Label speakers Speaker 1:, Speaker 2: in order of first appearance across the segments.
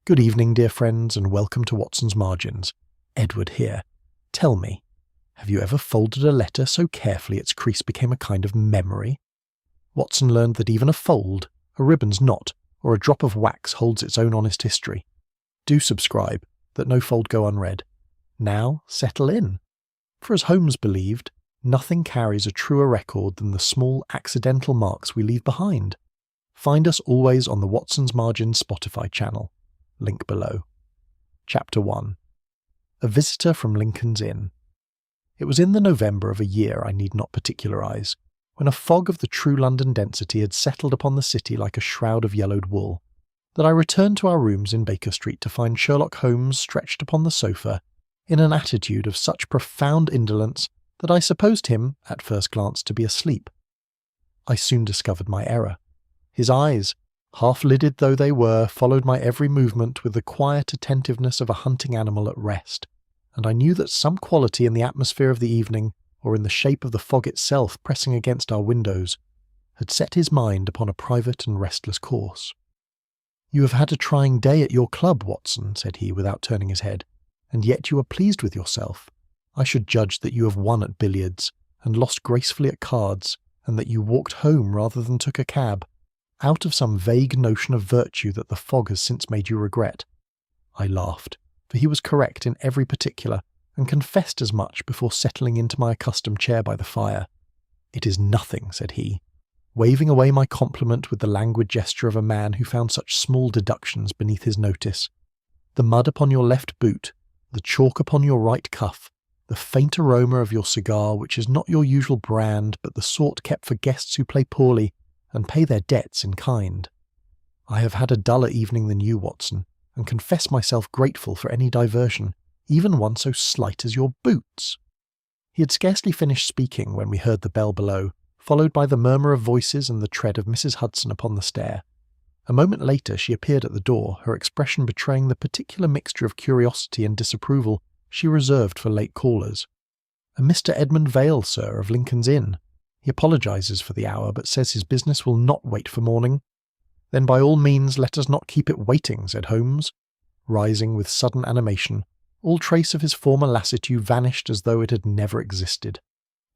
Speaker 1: Good evening, dear friends, and welcome to Watson's Margins. Edward here. Tell me, have you ever folded a letter so carefully its crease became a kind of memory? Watson learned that even a fold, a ribbon's knot, or a drop of wax holds its own honest history. Do subscribe, that no fold go unread. Now, settle in. For as Holmes believed, nothing carries a truer record than the small accidental marks we leave behind. Find us always on the Watson's Margins Spotify channel. Link below. Chapter 1. A Visitor from Lincoln's Inn. It was in the November of a year I need not particularise, when a fog of the true London density had settled upon the city like a shroud of yellowed wool, that I returned to our rooms in Baker Street to find Sherlock Holmes stretched upon the sofa in an attitude of such profound indolence that I supposed him, at first glance, to be asleep. I soon discovered my error. His eyes, half-lidded though they were, followed my every movement with the quiet attentiveness of a hunting animal at rest, and I knew that some quality in the atmosphere of the evening, or in the shape of the fog itself pressing against our windows, had set his mind upon a private and restless course. "You have had a trying day at your club, Watson," said he, without turning his head, "and yet you are pleased with yourself. I should judge that you have won at billiards, and lost gracefully at cards, and that you walked home rather than took a cab, out of some vague notion of virtue that the fog has since made you regret." I laughed, for he was correct in every particular, and confessed as much before settling into my accustomed chair by the fire. "It is nothing," said he, waving away my compliment with the languid gesture of a man who found such small deductions beneath his notice. "The mud upon your left boot, the chalk upon your right cuff, the faint aroma of your cigar, which is not your usual brand, but the sort kept for guests who play poorly and pay their debts in kind. I have had a duller evening than you, Watson, and confess myself grateful for any diversion, even one so slight as your boots." He had scarcely finished speaking when we heard the bell below, followed by the murmur of voices and the tread of Mrs. Hudson upon the stair. A moment later she appeared at the door, her expression betraying the particular mixture of curiosity and disapproval she reserved for late callers. "A Mr. Edmund Vale, sir, of Lincoln's Inn. He apologises for the hour, but says his business will not wait for morning." "Then by all means let us not keep it waiting," said Holmes, rising with sudden animation. All trace of his former lassitude vanished as though it had never existed.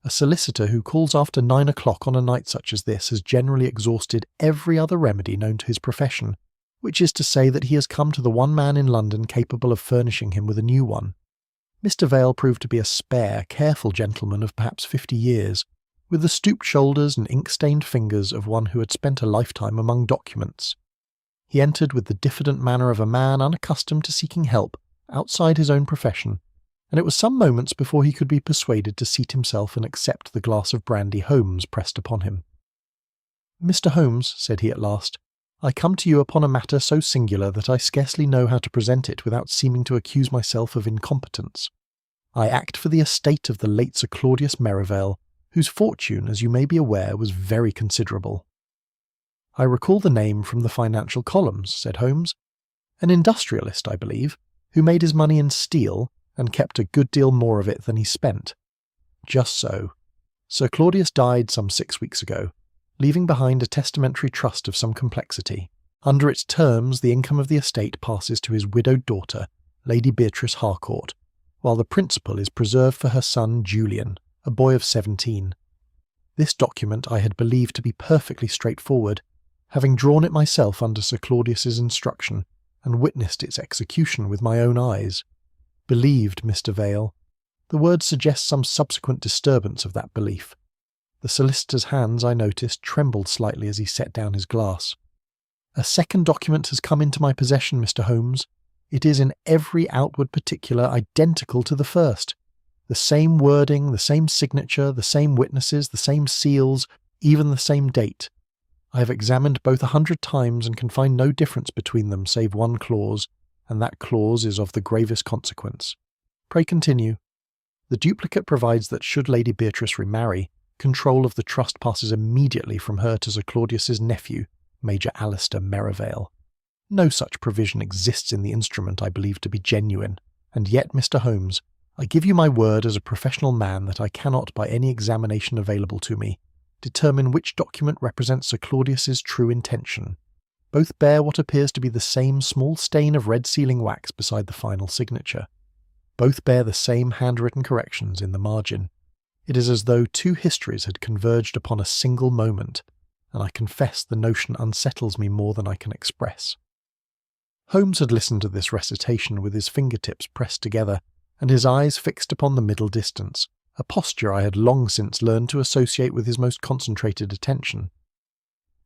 Speaker 1: "A solicitor who calls after 9 o'clock on a night such as this has generally exhausted every other remedy known to his profession, which is to say that he has come to the one man in London capable of furnishing him with a new one. Mr. Vale proved to be a spare, careful gentleman of perhaps 50 years, with the stooped shoulders and ink-stained fingers of one who had spent a lifetime among documents. He entered with the diffident manner of a man unaccustomed to seeking help outside his own profession, and it was some moments before he could be persuaded to seat himself and accept the glass of brandy Holmes pressed upon him. "Mr. Holmes," said he at last, "I come to you upon a matter so singular that I scarcely know how to present it without seeming to accuse myself of incompetence. I act for the estate of the late Sir Claudius Merivale, whose fortune, as you may be aware, was very considerable." "I recall the name from the financial columns," said Holmes. "An industrialist, I believe, who made his money in steel, and kept a good deal more of it than he spent." "Just so. Sir Claudius died some 6 weeks ago, leaving behind a testamentary trust of some complexity. Under its terms, the income of the estate passes to his widowed daughter, Lady Beatrice Harcourt, while the principal is preserved for her son Julian, a boy of 17. This document I had believed to be perfectly straightforward, having drawn it myself under Sir Claudius's instruction, and witnessed its execution with my own eyes. Believed, Mr. Vale. The word suggests some subsequent disturbance of that belief. The solicitor's hands, I noticed, trembled slightly as he set down his glass. "A second document has come into my possession, Mr. Holmes. It is in every outward particular identical to the first. The same wording, the same signature, the same witnesses, the same seals, even the same date. I have examined both 100 times and can find no difference between them save one clause, and that clause is of the gravest consequence. Pray continue." "The duplicate provides that should Lady Beatrice remarry, control of the trust passes immediately from her to Sir Claudius's nephew, Major Alistair Merivale. No such provision exists in the instrument I believe to be genuine, and yet, Mr. Holmes, I give you my word as a professional man that I cannot, by any examination available to me, determine which document represents Sir Claudius's true intention. Both bear what appears to be the same small stain of red sealing wax beside the final signature. Both bear the same handwritten corrections in the margin. It is as though two histories had converged upon a single moment, and I confess the notion unsettles me more than I can express. Holmes had listened to this recitation with his fingertips pressed together and his eyes fixed upon the middle distance, a posture I had long since learned to associate with his most concentrated attention.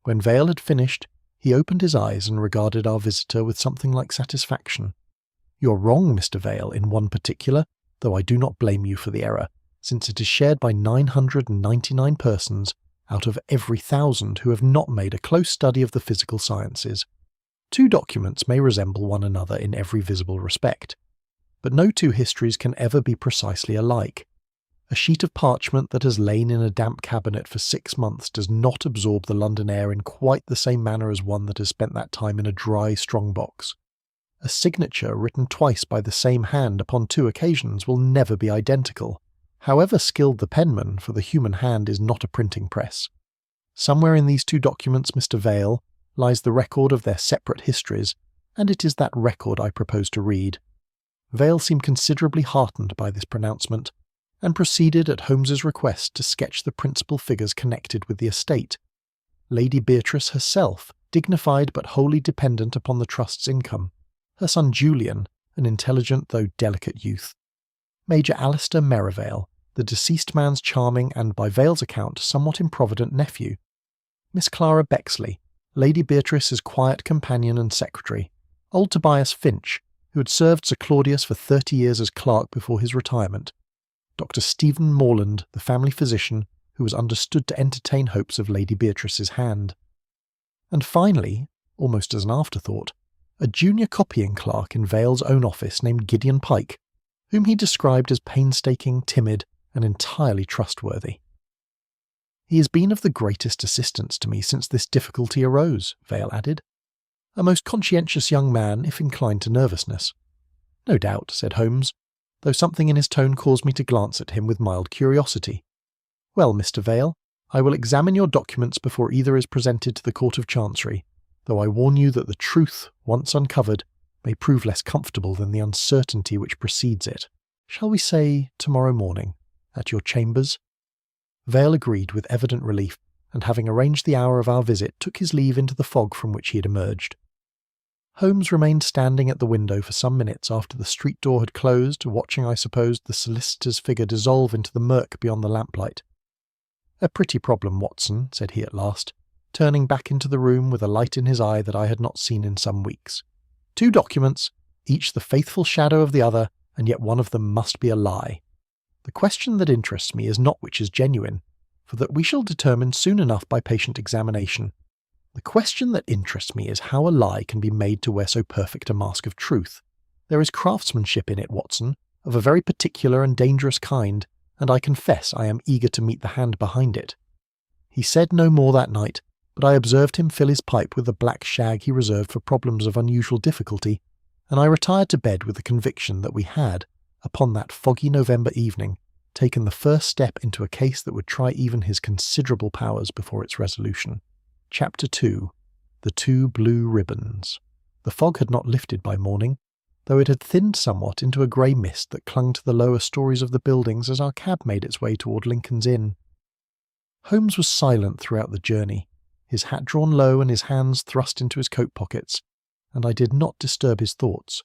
Speaker 1: When Vale had finished, he opened his eyes and regarded our visitor with something like satisfaction. "You're wrong, Mr. Vale, in one particular, though I do not blame you for the error, since it is shared by 999 persons out of every 1,000 who have not made a close study of the physical sciences. Two documents may resemble one another in every visible respect, but no two histories can ever be precisely alike. A sheet of parchment that has lain in a damp cabinet for 6 months does not absorb the London air in quite the same manner as one that has spent that time in a dry strong-box. A signature written twice by the same hand upon 2 occasions will never be identical, however skilled the penman, for the human hand is not a printing press. Somewhere in these 2 documents, Mr. Vale, lies the record of their separate histories, and it is that record I propose to read." Vale seemed considerably heartened by this pronouncement, and proceeded at Holmes's request to sketch the principal figures connected with the estate. Lady Beatrice herself, dignified but wholly dependent upon the trust's income, her son Julian, an intelligent though delicate youth, Major Alistair Merivale, the deceased man's charming and, by Vale's account, somewhat improvident nephew, Miss Clara Bexley, Lady Beatrice's quiet companion and secretary, old Tobias Finch, who had served Sir Claudius for 30 years as clerk before his retirement, Dr. Stephen Morland, the family physician, who was understood to entertain hopes of Lady Beatrice's hand. And finally, almost as an afterthought, a junior copying clerk in Vale's own office named Gideon Pike, whom he described as painstaking, timid, and entirely trustworthy. "He has been of the greatest assistance to me since this difficulty arose," Vale added. "A most conscientious young man, if inclined to nervousness." "No doubt," said Holmes, though something in his tone caused me to glance at him with mild curiosity. "Well, Mr. Vale, I will examine your documents before either is presented to the Court of Chancery, though I warn you that the truth, once uncovered, may prove less comfortable than the uncertainty which precedes it. Shall we say tomorrow morning, at your chambers?" Vale agreed with evident relief, and having arranged the hour of our visit, took his leave into the fog from which he had emerged. Holmes remained standing at the window for some minutes after the street door had closed, watching, I supposed, the solicitor's figure dissolve into the murk beyond the lamplight. "A pretty problem, Watson," said he at last, turning back into the room with a light in his eye that I had not seen in some weeks. "2 documents, each the faithful shadow of the other, and yet one of them must be a lie. The question that interests me is not which is genuine, for that we shall determine soon enough by patient examination. The question that interests me is how a lie can be made to wear so perfect a mask of truth. There is craftsmanship in it, Watson, of a very particular and dangerous kind, and I confess I am eager to meet the hand behind it." He said no more that night, but I observed him fill his pipe with the black shag he reserved for problems of unusual difficulty, and I retired to bed with the conviction that we had, upon that foggy November evening, taken the first step into a case that would try even his considerable powers before its resolution. Chapter 2. The 2 Blue Ribbons. The fog had not lifted by morning, though it had thinned somewhat into a grey mist that clung to the lower stories of the buildings as our cab made its way toward Lincoln's Inn. Holmes was silent throughout the journey, his hat drawn low and his hands thrust into his coat pockets, and I did not disturb his thoughts,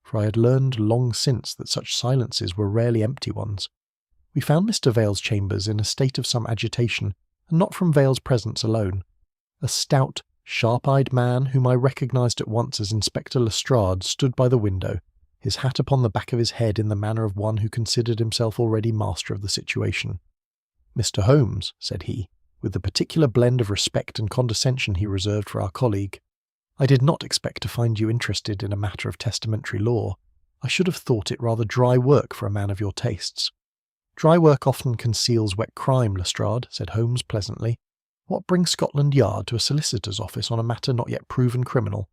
Speaker 1: for I had learned long since that such silences were rarely empty ones. We found Mr. Vale's chambers in a state of some agitation, and not from Vale's presence alone. A stout, sharp-eyed man, whom I recognised at once as Inspector Lestrade, stood by the window, his hat upon the back of his head in the manner of one who considered himself already master of the situation. "Mr. Holmes," said he, with the particular blend of respect and condescension he reserved for our colleague, "I did not expect to find you interested in a matter of testamentary law. I should have thought it rather dry work for a man of your tastes." "Dry work often conceals wet crime, Lestrade," said Holmes pleasantly. "What brings Scotland Yard to a solicitor's office on a matter not yet proven criminal?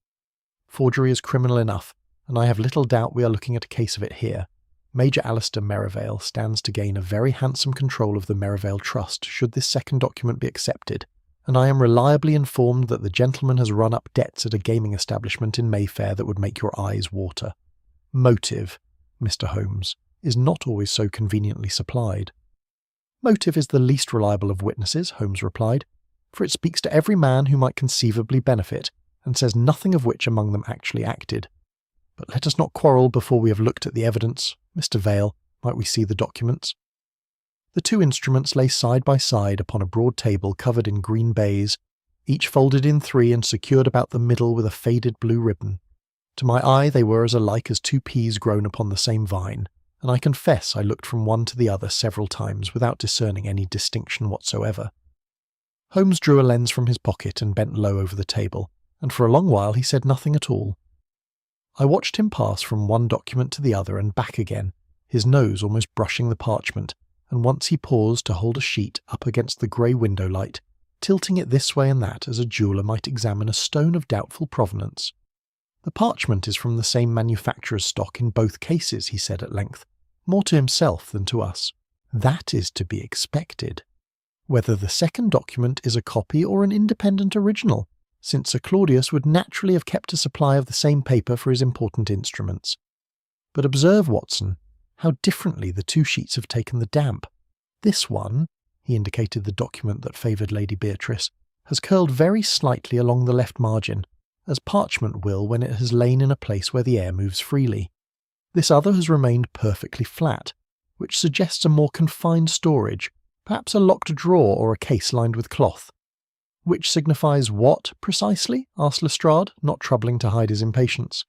Speaker 1: Forgery is criminal enough, and I have little doubt we are looking at a case of it here. Major Alistair Merivale stands to gain a very handsome control of the Merivale Trust should this second document be accepted, and I am reliably informed that the gentleman has run up debts at a gaming establishment in Mayfair that would make your eyes water. Motive, Mr. Holmes, is not always so conveniently supplied. Motive is the least reliable of witnesses, Holmes replied, for it speaks to every man who might conceivably benefit, and says nothing of which among them actually acted. But let us not quarrel before we have looked at the evidence. Mr. Vale, might we see the documents? The two instruments lay side by side upon a broad table covered in green baize, each folded in three and secured about the middle with a faded blue ribbon. To my eye they were as alike as two peas grown upon the same vine, and I confess I looked from one to the other several times without discerning any distinction whatsoever. Holmes drew a lens from his pocket and bent low over the table, and for a long while he said nothing at all. I watched him pass from one document to the other and back again, his nose almost brushing the parchment, and once he paused to hold a sheet up against the grey window light, tilting it this way and that as a jeweller might examine a stone of doubtful provenance. "The parchment is from the same manufacturer's stock in both cases," he said at length, more to himself than to us. "That is to be expected. Whether the second document is a copy or an independent original, since Sir Claudius would naturally have kept a supply of the same paper for his important instruments. But observe, Watson, how differently the two sheets have taken the damp. This one," he indicated the document that favoured Lady Beatrice, "has curled very slightly along the left margin, as parchment will when it has lain in a place where the air moves freely. This other has remained perfectly flat, which suggests a more confined storage, perhaps a locked drawer or a case lined with cloth." "Which signifies what, precisely?" asked Lestrade, not troubling to hide his impatience.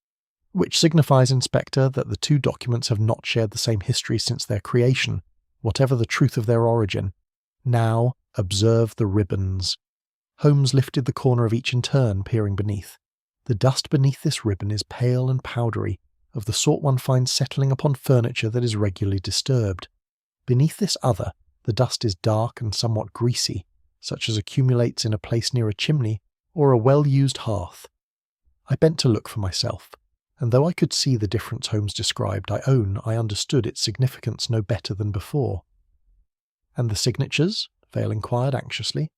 Speaker 1: "Which signifies, Inspector, that the two documents have not shared the same history since their creation, whatever the truth of their origin. Now, observe the ribbons." Holmes lifted the corner of each in turn, peering beneath. The dust beneath this ribbon is pale and powdery, of the sort one finds settling upon furniture that is regularly disturbed. Beneath this other, the dust is dark and somewhat greasy, such as accumulates in a place near a chimney or a well-used hearth. I bent to look for myself, and though I could see the difference Holmes described, I own I understood its significance no better than before. "And the signatures?" Vale inquired anxiously.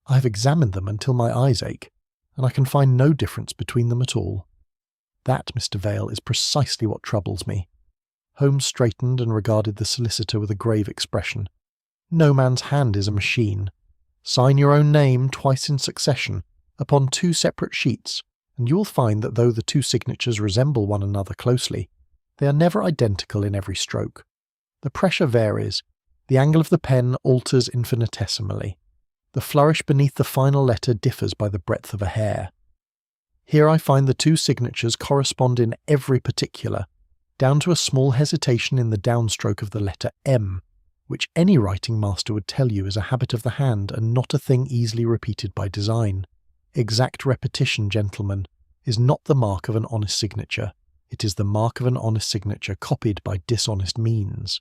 Speaker 1: "I have examined them until my eyes ache, and I can find no difference between them at all. That, Mr. Vale, is precisely what troubles me." Holmes straightened and regarded the solicitor with a grave expression. "No man's hand is a machine. Sign your own name twice in succession, upon two separate sheets, and you will find that though the two signatures resemble one another closely, they are never identical in every stroke. The pressure varies, the angle of the pen alters infinitesimally. The flourish beneath the final letter differs by the breadth of a hair. Here I find the two signatures correspond in every particular, down to a small hesitation in the downstroke of the letter M, which any writing master would tell you is a habit of the hand and not a thing easily repeated by design. Exact repetition, gentlemen, is not the mark of an honest signature. It is the mark of an honest signature copied by dishonest means."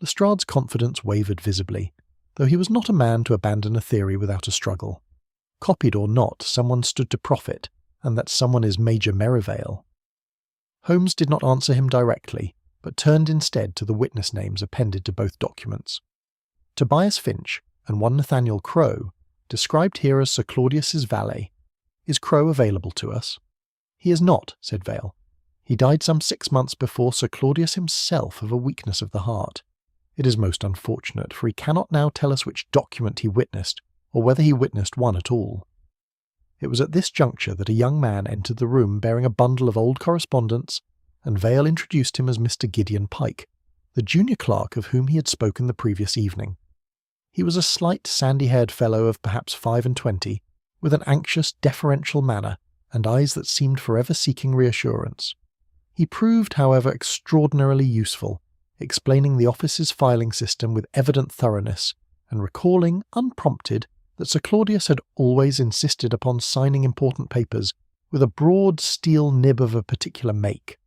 Speaker 1: Lestrade's confidence wavered visibly, though he was not a man to abandon a theory without a struggle. Copied or not, someone stood to profit, and that someone is Major Merivale. Holmes did not answer him directly, but turned instead to the witness names appended to both documents. Tobias Finch and one Nathaniel Crowe, described here as Sir Claudius's valet. "Is Crowe available to us?" "He is not," said Vale. "He died some 6 months before Sir Claudius himself of a weakness of the heart. It is most unfortunate, for he cannot now tell us which document he witnessed, or whether he witnessed one at all." It was at this juncture that a young man entered the room bearing a bundle of old correspondence, and Vale introduced him as Mr. Gideon Pike, the junior clerk of whom he had spoken the previous evening. He was a slight, sandy-haired fellow of perhaps 25, with an anxious, deferential manner, and eyes that seemed forever seeking reassurance. He proved, however, extraordinarily useful, explaining the office's filing system with evident thoroughness, and recalling, unprompted, that Sir Claudius had always insisted upon signing important papers with a broad steel nib of a particular make.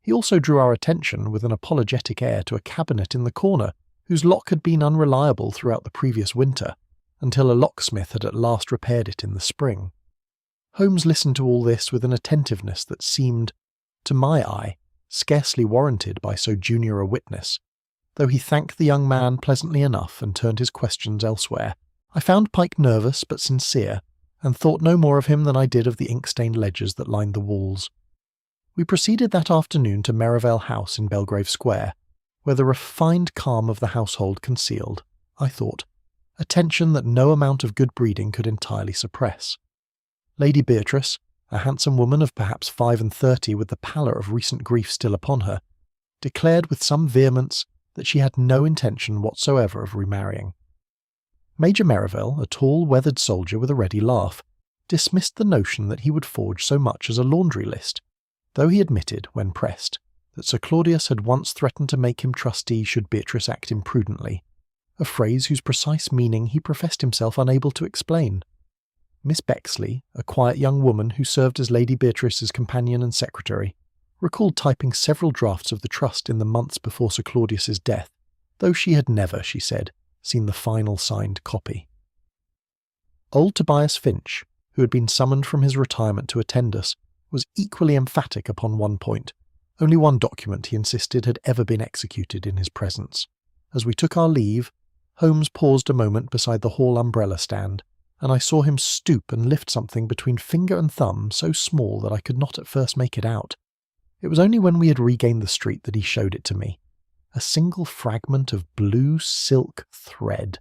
Speaker 1: He also drew our attention with an apologetic air to a cabinet in the corner, whose lock had been unreliable throughout the previous winter, until a locksmith had at last repaired it in the spring. Holmes listened to all this with an attentiveness that seemed, to my eye, scarcely warranted by so junior a witness. Though he thanked the young man pleasantly enough and turned his questions elsewhere, I found Pike nervous but sincere, and thought no more of him than I did of the ink-stained ledgers that lined the walls. We proceeded that afternoon to Merivale House in Belgrave Square, where the refined calm of the household concealed, I thought, a tension that no amount of good breeding could entirely suppress. Lady Beatrice, a handsome woman of perhaps 35 with the pallor of recent grief still upon her, declared with some vehemence that she had no intention whatsoever of remarrying. Major Merivale, a tall, weathered soldier with a ready laugh, dismissed the notion that he would forge so much as a laundry list, though he admitted, when pressed, that Sir Claudius had once threatened to make him trustee should Beatrice act imprudently, a phrase whose precise meaning he professed himself unable to explain. Miss Bexley, a quiet young woman who served as Lady Beatrice's companion and secretary, recalled typing several drafts of the trust in the months before Sir Claudius's death, though she had never, she said, seen the final signed copy. Old Tobias Finch, who had been summoned from his retirement to attend us, was equally emphatic upon one point. Only one document, he insisted, had ever been executed in his presence. As we took our leave, Holmes paused a moment beside the hall umbrella stand, and I saw him stoop and lift something between finger and thumb so small that I could not at first make it out. It was only when we had regained the street that he showed it to me. A single fragment of blue silk thread,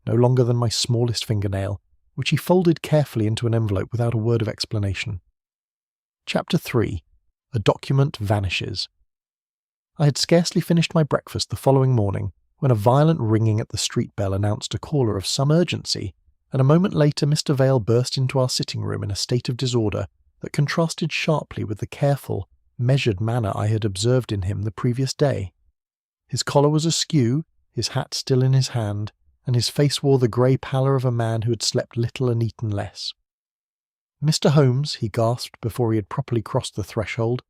Speaker 1: no longer than my smallest fingernail, which he folded carefully into an envelope without a word of explanation. Chapter 3. A Document Vanishes. I had scarcely finished my breakfast the following morning when a violent ringing at the street bell announced a caller of some urgency, and a moment later Mr. Vale burst into our sitting room in a state of disorder that contrasted sharply with the careful, measured manner I had observed in him the previous day. His collar was askew, his hat still in his hand, and his face wore the grey pallor of a man who had slept little and eaten less. "Mr. Holmes," he gasped before he had properly crossed the threshold,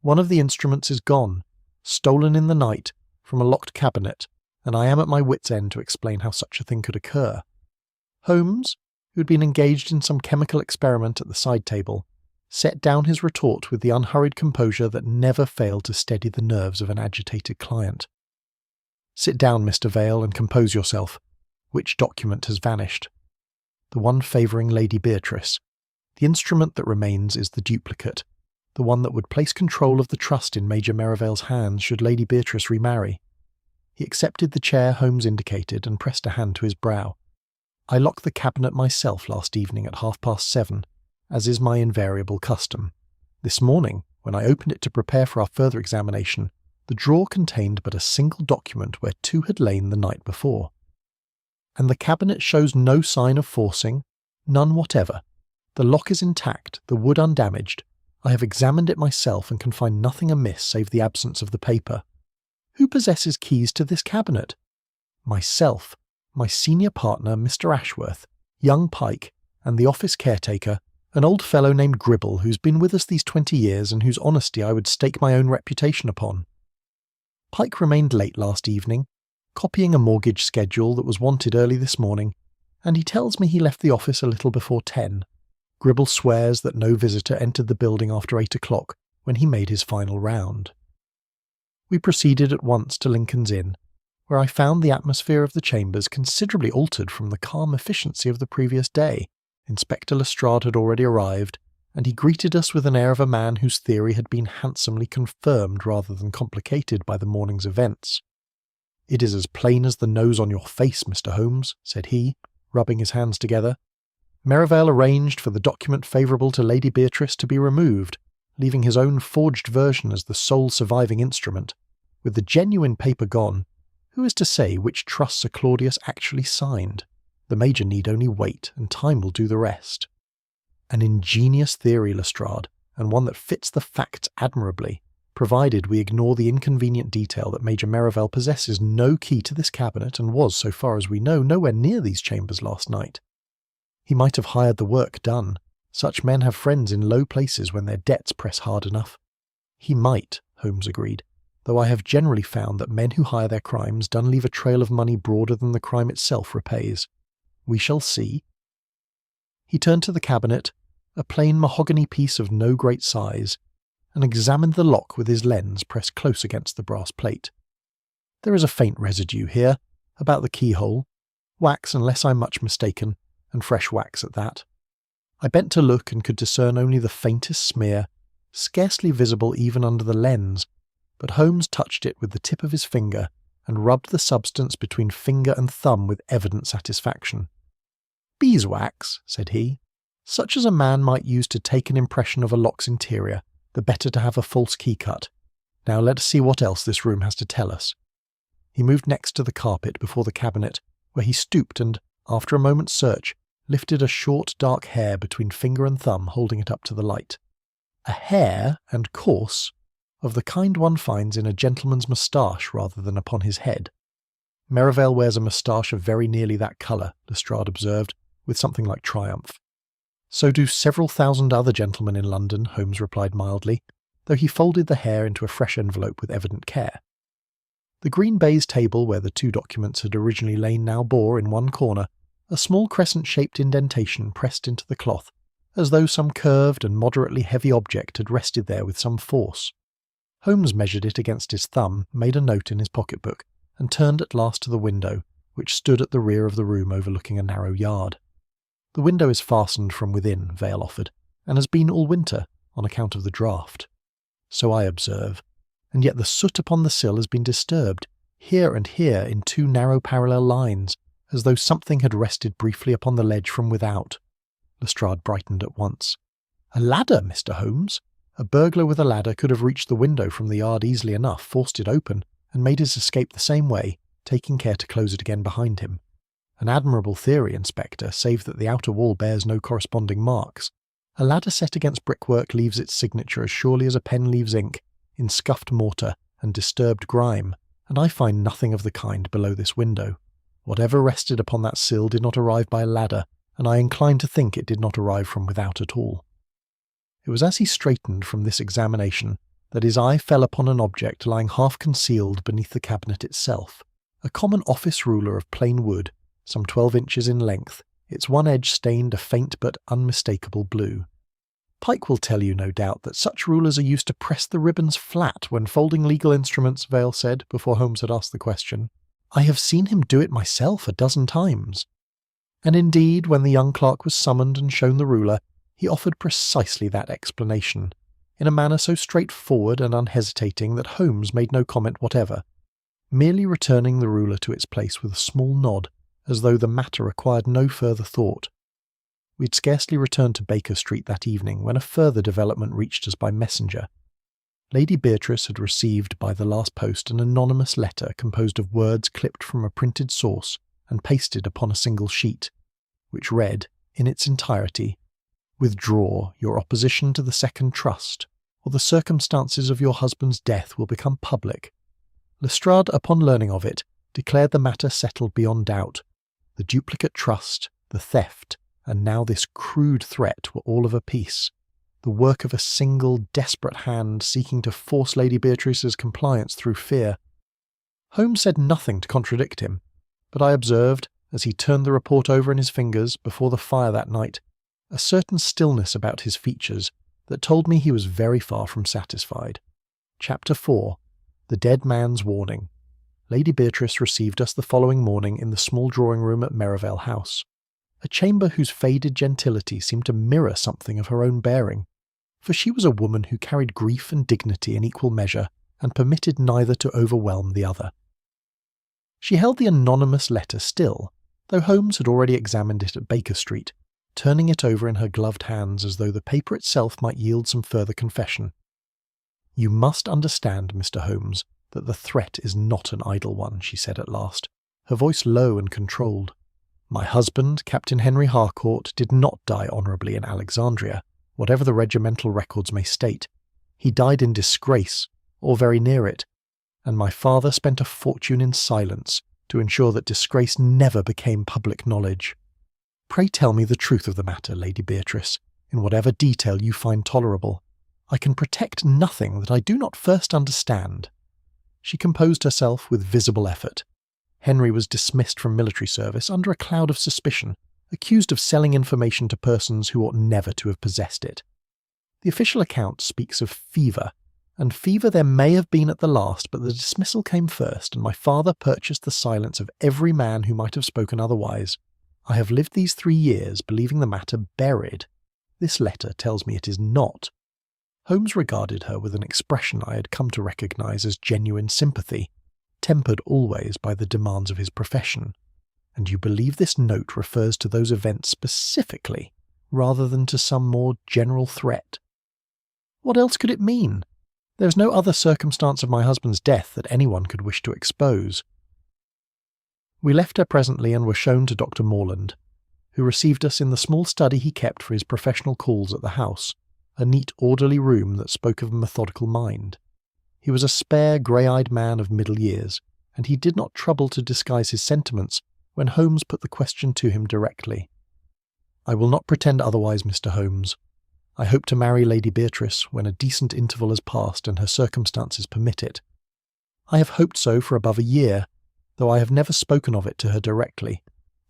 Speaker 1: "one of the instruments is gone, stolen in the night, from a locked cabinet, and I am at my wits' end to explain how such a thing could occur." Holmes, who had been engaged in some chemical experiment at the side table, set down his retort with the unhurried composure that never failed to steady the nerves of an agitated client. "Sit down, Mr. Vale, and compose yourself. Which document has vanished?" "The one favouring Lady Beatrice. The instrument that remains is the duplicate, the one that would place control of the trust in Major Merivale's hands should Lady Beatrice remarry." He accepted the chair Holmes indicated and pressed a hand to his brow. "I locked the cabinet myself last evening at 7:30, as is my invariable custom. This morning, when I opened it to prepare for our further examination, the drawer contained but a single document where two had lain the night before. And the cabinet shows no sign of forcing, none whatever. The lock is intact, the wood undamaged. I have examined it myself and can find nothing amiss save the absence of the paper. Who possesses keys to this cabinet? Myself, my senior partner, Mr. Ashworth, young Pike, and the office caretaker, an old fellow named Gribble who's been with us these 20 years and whose honesty I would stake my own reputation upon. Pike remained late last evening, copying a mortgage schedule that was wanted early this morning, and he tells me he left the office a little before 10. Gribble swears that no visitor entered the building after 8 o'clock when he made his final round. We proceeded at once to Lincoln's Inn, where I found the atmosphere of the chambers considerably altered from the calm efficiency of the previous day. Inspector Lestrade had already arrived, and he greeted us with an air of a man whose theory had been handsomely confirmed rather than complicated by the morning's events. "It is as plain as the nose on your face, Mr. Holmes," said he, rubbing his hands together. "Merivale arranged for the document favourable to Lady Beatrice to be removed, leaving his own forged version as the sole surviving instrument. With the genuine paper gone, who is to say which trust Sir Claudius actually signed? The Major need only wait, and time will do the rest." An ingenious theory, Lestrade, and one that fits the facts admirably, provided we ignore the inconvenient detail that Major Merivale possesses no key to this cabinet and was, so far as we know, nowhere near these chambers last night. He might have hired the work done. Such men have friends in low places when their debts press hard enough. He might, Holmes agreed, though I have generally found that men who hire their crimes done leave a trail of money broader than the crime itself repays. We shall see. He turned to the cabinet, a plain mahogany piece of no great size, and examined the lock with his lens pressed close against the brass plate. "There is a faint residue here, about the keyhole. Wax, unless I'm much mistaken, and fresh wax at that. I bent to look and could discern only the faintest smear, scarcely visible even under the lens, but Holmes touched it with the tip of his finger and rubbed the substance between finger and thumb with evident satisfaction. "Beeswax," said he, "such as a man might use to take an impression of a lock's interior, the better to have a false key cut. Now let us see what else this room has to tell us." He moved next to the carpet before the cabinet, where he stooped and, after a moment's search, lifted a short dark hair between finger and thumb, holding it up to the light. A hair, and coarse, of the kind one finds in a gentleman's moustache rather than upon his head. "Merivale wears a moustache of very nearly that colour," Lestrade observed, with something like triumph. "So do several thousand other gentlemen in London," Holmes replied mildly, though he folded the hair into a fresh envelope with evident care. The green baize table where the two documents had originally lain now bore, in one corner, a small crescent-shaped indentation pressed into the cloth, as though some curved and moderately heavy object had rested there with some force. Holmes measured it against his thumb, made a note in his pocket-book, and turned at last to the window, which stood at the rear of the room overlooking a narrow yard. "The window is fastened from within," Vale offered, "and has been all winter, on account of the draught. So I observe, and yet the soot upon the sill has been disturbed, here and here in two narrow parallel lines, as though something had rested briefly upon the ledge from without." Lestrade brightened at once. "A ladder, Mr. Holmes? A burglar with a ladder could have reached the window from the yard easily enough, forced it open, and made his escape the same way, taking care to close it again behind him. An admirable theory, Inspector, save that the outer wall bears no corresponding marks. A ladder set against brickwork leaves its signature as surely as a pen leaves ink, in scuffed mortar and disturbed grime, and I find nothing of the kind below this window. Whatever rested upon that sill did not arrive by a ladder, and I incline to think it did not arrive from without at all." It was as he straightened from this examination that his eye fell upon an object lying half concealed beneath the cabinet itself, a common office ruler of plain wood, some 12 inches in length, its one edge stained a faint but unmistakable blue. "Pike will tell you, no doubt, that such rulers are used to press the ribbons flat when folding legal instruments," Vale said, before Holmes had asked the question. "I have seen him do it myself a dozen times." And indeed, when the young clerk was summoned and shown the ruler, he offered precisely that explanation, in a manner so straightforward and unhesitating that Holmes made no comment whatever, merely returning the ruler to its place with a small nod, as though the matter required no further thought. We had scarcely returned to Baker Street that evening when a further development reached us by messenger. Lady Beatrice had received by the last post an anonymous letter composed of words clipped from a printed source and pasted upon a single sheet, which read, in its entirety, "Withdraw your opposition to the second trust, or the circumstances of your husband's death will become public." Lestrade, upon learning of it, declared the matter settled beyond doubt. The duplicate trust, the theft, and now this crude threat were all of a piece, the work of a single desperate hand seeking to force Lady Beatrice's compliance through fear. Holmes said nothing to contradict him, but I observed, as he turned the report over in his fingers before the fire that night, a certain stillness about his features that told me he was very far from satisfied. Chapter 4. The Dead Man's Warning. Lady Beatrice received us the following morning in the small drawing-room at Merivale House, a chamber whose faded gentility seemed to mirror something of her own bearing, for she was a woman who carried grief and dignity in equal measure and permitted neither to overwhelm the other. She held the anonymous letter still, though Holmes had already examined it at Baker Street, turning it over in her gloved hands as though the paper itself might yield some further confession. "You must understand, Mr. Holmes, that the threat is not an idle one," she said at last, her voice low and controlled. "My husband, Captain Henry Harcourt, did not die honourably in Alexandria, whatever the regimental records may state. He died in disgrace, or very near it, and my father spent a fortune in silence to ensure that disgrace never became public knowledge. Pray tell me the truth of the matter, Lady Beatrice, in whatever detail you find tolerable. I can protect nothing that I do not first understand." She composed herself with visible effort. Henry was dismissed from military service under a cloud of suspicion, accused of selling information to persons who ought never to have possessed it. The official account speaks of fever, and fever there may have been at the last, but the dismissal came first, and my father purchased the silence of every man who might have spoken otherwise. I have lived these 3 years believing the matter buried. This letter tells me it is not." Holmes regarded her with an expression I had come to recognise as genuine sympathy, tempered always by the demands of his profession. "And you believe this note refers to those events specifically, rather than to some more general threat?" "What else could it mean? There is no other circumstance of my husband's death that anyone could wish to expose." We left her presently and were shown to Dr. Morland, who received us in the small study he kept for his professional calls at the house, a neat, orderly room that spoke of a methodical mind. He was a spare, grey-eyed man of middle years, and he did not trouble to disguise his sentiments when Holmes put the question to him directly. "I will not pretend otherwise, Mr. Holmes. I hope to marry Lady Beatrice when a decent interval has passed and her circumstances permit it. I have hoped so for above a year, though I have never spoken of it to her directly,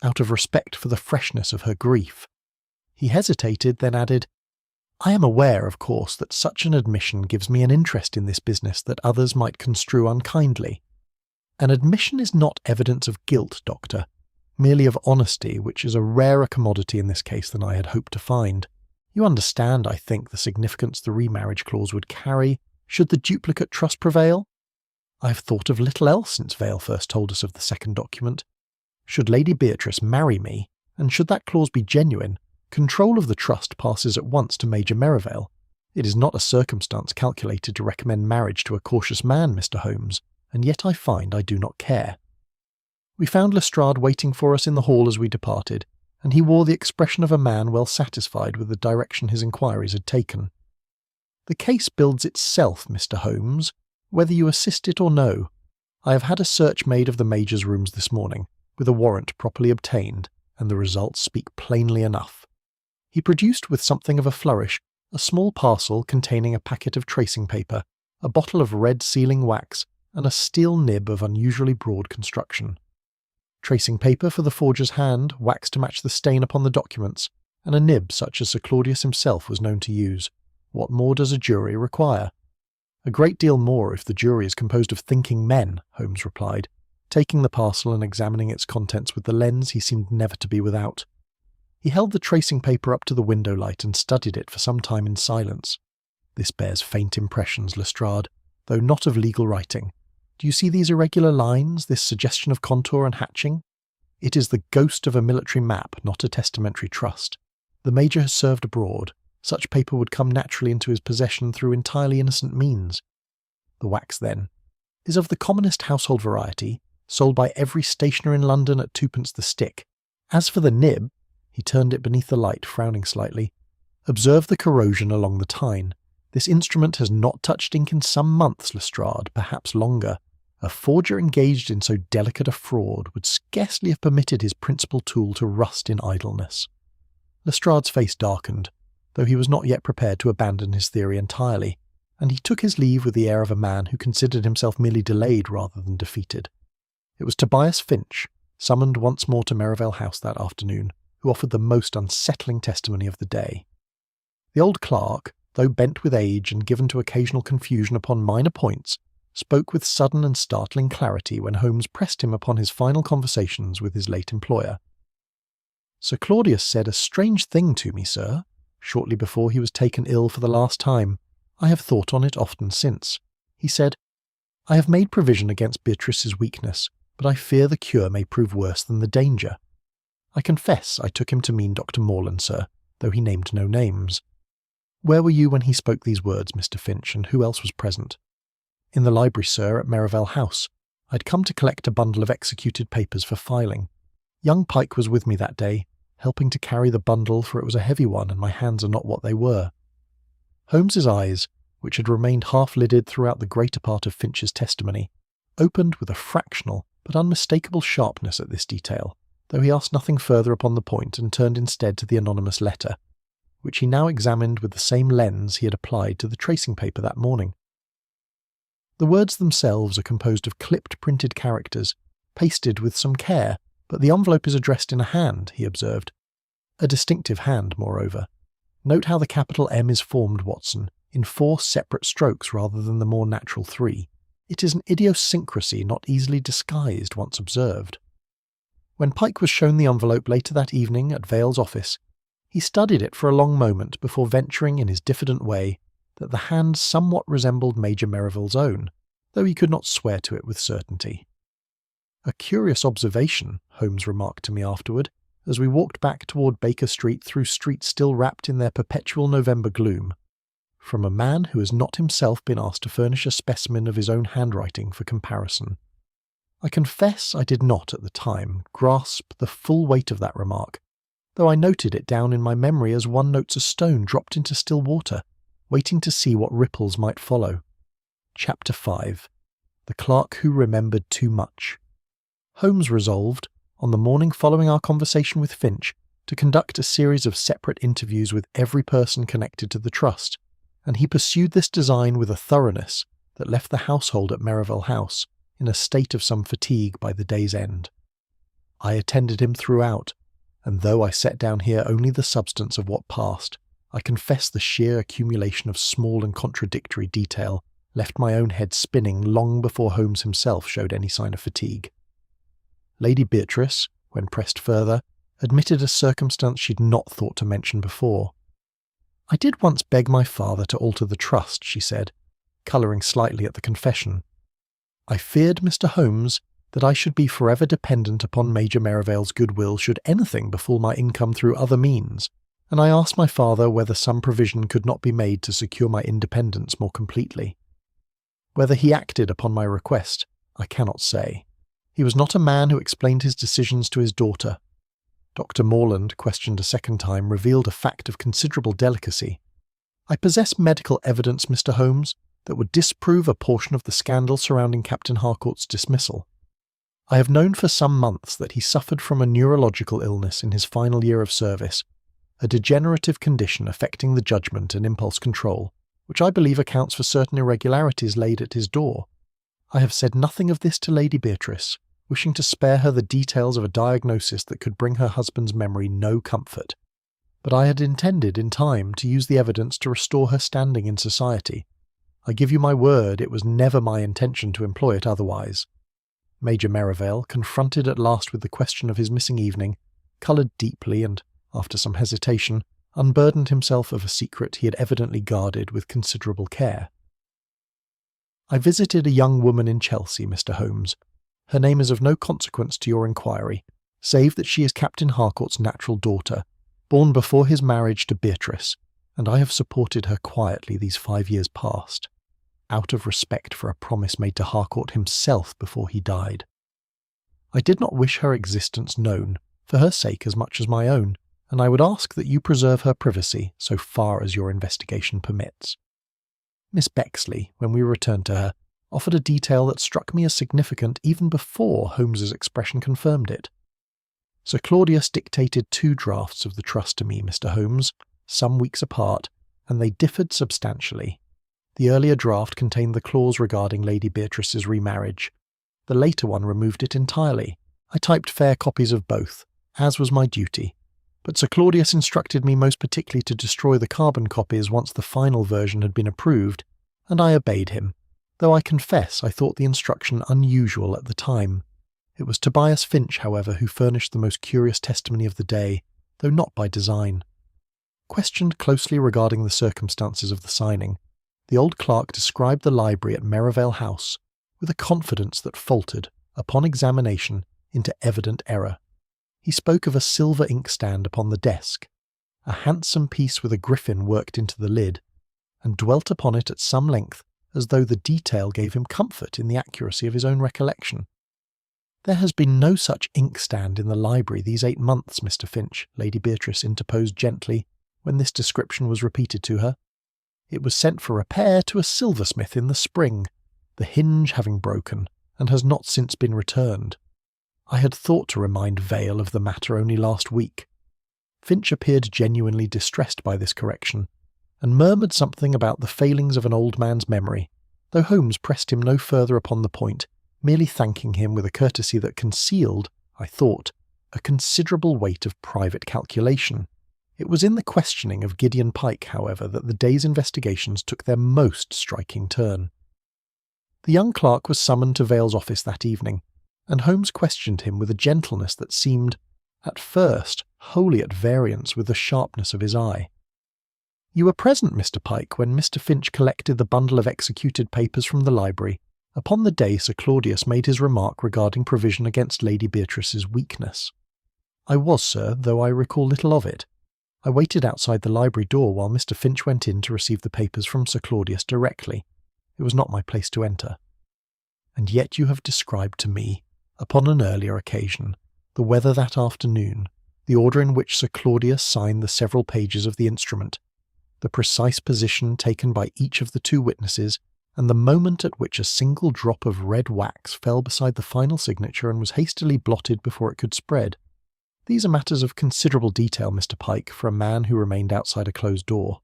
Speaker 1: out of respect for the freshness of her grief." He hesitated, then added, "I am aware, of course, that such an admission gives me an interest in this business that others might construe unkindly. An admission is not evidence of guilt, Doctor, merely of honesty, which is a rarer commodity in this case than I had hoped to find. You understand, I think, the significance the remarriage clause would carry should the duplicate trust prevail? I have thought of little else since Vale first told us of the second document. Should Lady Beatrice marry me, and should that clause be genuine, control of the trust passes at once to Major Merivale. It is not a circumstance calculated to recommend marriage to a cautious man, Mr. Holmes, and yet I find I do not care." We found Lestrade waiting for us in the hall as we departed, and he wore the expression of a man well satisfied with the direction his inquiries had taken. "The case builds itself, Mr. Holmes, whether you assist it or no. I have had a search made of the Major's rooms this morning, with a warrant properly obtained, and the results speak plainly enough." He produced with something of a flourish a small parcel containing a packet of tracing paper, a bottle of red sealing wax, and a steel nib of unusually broad construction. Tracing paper for the forger's hand, wax to match the stain upon the documents, and a nib such as Sir Claudius himself was known to use. What more does a jury require? "A great deal more if the jury is composed of thinking men," Holmes replied, taking the parcel and examining its contents with the lens he seemed never to be without. He held the tracing paper up to the window light and studied it for some time in silence. "This bears faint impressions, Lestrade, though not of legal writing. Do you see these irregular lines, this suggestion of contour and hatching? It is the ghost of a military map, not a testamentary trust. The Major has served abroad. Such paper would come naturally into his possession through entirely innocent means. The wax, then, is of the commonest household variety, sold by every stationer in London at 2d. the stick. As for the nib," he turned it beneath the light, frowning slightly, "observe the corrosion along the tine. This instrument has not touched ink in some months, Lestrade, perhaps longer. A forger engaged in so delicate a fraud would scarcely have permitted his principal tool to rust in idleness." Lestrade's face darkened, though he was not yet prepared to abandon his theory entirely, and he took his leave with the air of a man who considered himself merely delayed rather than defeated. It was Tobias Finch, summoned once more to Merivale House that afternoon, who offered the most unsettling testimony of the day. The old clerk, though bent with age and given to occasional confusion upon minor points, spoke with sudden and startling clarity when Holmes pressed him upon his final conversations with his late employer. "Sir Claudius said a strange thing to me, sir, shortly before he was taken ill for the last time. I have thought on it often since. He said, 'I have made provision against Beatrice's weakness, but I fear the cure may prove worse than the danger.' I confess I took him to mean Dr. Morland, sir, though he named no names. Where were you when he spoke these words, Mr. Finch, and who else was present?" "In the library, sir, at Merivale House. I'd come to collect a bundle of executed papers for filing. Young Pike was with me that day, helping to carry the bundle, for it was a heavy one and my hands are not what they were." Holmes's eyes, which had remained half-lidded throughout the greater part of Finch's testimony, opened with a fractional but unmistakable sharpness at this detail, though he asked nothing further upon the point and turned instead to the anonymous letter, which he now examined with the same lens he had applied to the tracing paper that morning. The words themselves are composed of clipped printed characters, pasted with some care, but the envelope is addressed in a hand, he observed. A distinctive hand, moreover. Note how the capital M is formed, Watson, in 4 separate strokes rather than the more natural 3. It is an idiosyncrasy not easily disguised once observed. When Pike was shown the envelope later that evening at Vale's office, he studied it for a long moment before venturing in his diffident way that the hand somewhat resembled Major Merivale's own, though he could not swear to it with certainty. "A curious observation," Holmes remarked to me afterward, as we walked back toward Baker Street through streets still wrapped in their perpetual November gloom, from a man who has not himself been asked to furnish a specimen of his own handwriting for comparison. I confess I did not, at the time, grasp the full weight of that remark, though I noted it down in my memory as one notes a stone dropped into still water, waiting to see what ripples might follow. Chapter 5. The Clerk Who Remembered Too Much. Holmes resolved, on the morning following our conversation with Finch, to conduct a series of separate interviews with every person connected to the trust, and he pursued this design with a thoroughness that left the household at Merivale House in a state of some fatigue by the day's end. I attended him throughout, and though I set down here only the substance of what passed, I confess the sheer accumulation of small and contradictory detail left my own head spinning long before Holmes himself showed any sign of fatigue. Lady Beatrice, when pressed further, admitted a circumstance she'd not thought to mention before. "I did once beg my father to alter the trust," she said, colouring slightly at the confession. "I feared, Mr. Holmes, that I should be forever dependent upon Major Merivale's goodwill should anything befall my income through other means, and I asked my father whether some provision could not be made to secure my independence more completely. Whether he acted upon my request, I cannot say. He was not a man who explained his decisions to his daughter. Dr. Morland, questioned a second time, revealed a fact of considerable delicacy. I possess medical evidence, Mr. Holmes, that would disprove a portion of the scandal surrounding Captain Harcourt's dismissal. I have known for some months that he suffered from a neurological illness in his final year of service, a degenerative condition affecting the judgment and impulse control, which I believe accounts for certain irregularities laid at his door. I have said nothing of this to Lady Beatrice, wishing to spare her the details of a diagnosis that could bring her husband's memory no comfort. But I had intended in time to use the evidence to restore her standing in society. I give you my word it was never my intention to employ it otherwise. Major Merivale, confronted at last with the question of his missing evening, coloured deeply and, after some hesitation, unburdened himself of a secret he had evidently guarded with considerable care. "I visited a young woman in Chelsea, Mr. Holmes. Her name is of no consequence to your inquiry, save that she is Captain Harcourt's natural daughter, born before his marriage to Beatrice, and I have supported her quietly these 5 years past, out of respect for a promise made to Harcourt himself before he died. I did not wish her existence known, for her sake as much as my own, and I would ask that you preserve her privacy so far as your investigation permits." Miss Bexley, when we returned to her, offered a detail that struck me as significant even before Holmes's expression confirmed it. "Sir Claudius dictated 2 drafts of the trust to me, Mr. Holmes, some weeks apart, and they differed substantially. The earlier draft contained the clause regarding Lady Beatrice's remarriage. The later one removed it entirely. I typed fair copies of both, as was my duty, but Sir Claudius instructed me most particularly to destroy the carbon copies once the final version had been approved, and I obeyed him, though I confess I thought the instruction unusual at the time. It was Tobias Finch, however, who furnished the most curious testimony of the day, though not by design. Questioned closely regarding the circumstances of the signing, the old clerk described the library at Merivale House with a confidence that faltered, upon examination, into evident error. He spoke of a silver inkstand upon the desk, a handsome piece with a griffin worked into the lid, and dwelt upon it at some length as though the detail gave him comfort in the accuracy of his own recollection. "There has been no such inkstand in the library these 8 months, Mr. Finch," Lady Beatrice interposed gently when this description was repeated to her. "It was sent for repair to a silversmith in the spring, the hinge having broken, and has not since been returned. I had thought to remind Vale of the matter only last week." Finch appeared genuinely distressed by this correction, and murmured something about the failings of an old man's memory, though Holmes pressed him no further upon the point, merely thanking him with a courtesy that concealed, I thought, a considerable weight of private calculation. It was in the questioning of Gideon Pike, however, that the day's investigations took their most striking turn. The young clerk was summoned to Vale's office that evening, and Holmes questioned him with a gentleness that seemed, at first, wholly at variance with the sharpness of his eye. "You were present, Mr. Pike, when Mr. Finch collected the bundle of executed papers from the library, upon the day Sir Claudius made his remark regarding provision against Lady Beatrice's weakness." "I was, sir, though I recall little of it. I waited outside the library door while Mr. Finch went in to receive the papers from Sir Claudius directly. It was not my place to enter." "And yet you have described to me, upon an earlier occasion, the weather that afternoon, the order in which Sir Claudius signed the several pages of the instrument, the precise position taken by each of the two witnesses, and the moment at which a single drop of red wax fell beside the final signature and was hastily blotted before it could spread. These are matters of considerable detail, Mr. Pike, for a man who remained outside a closed door."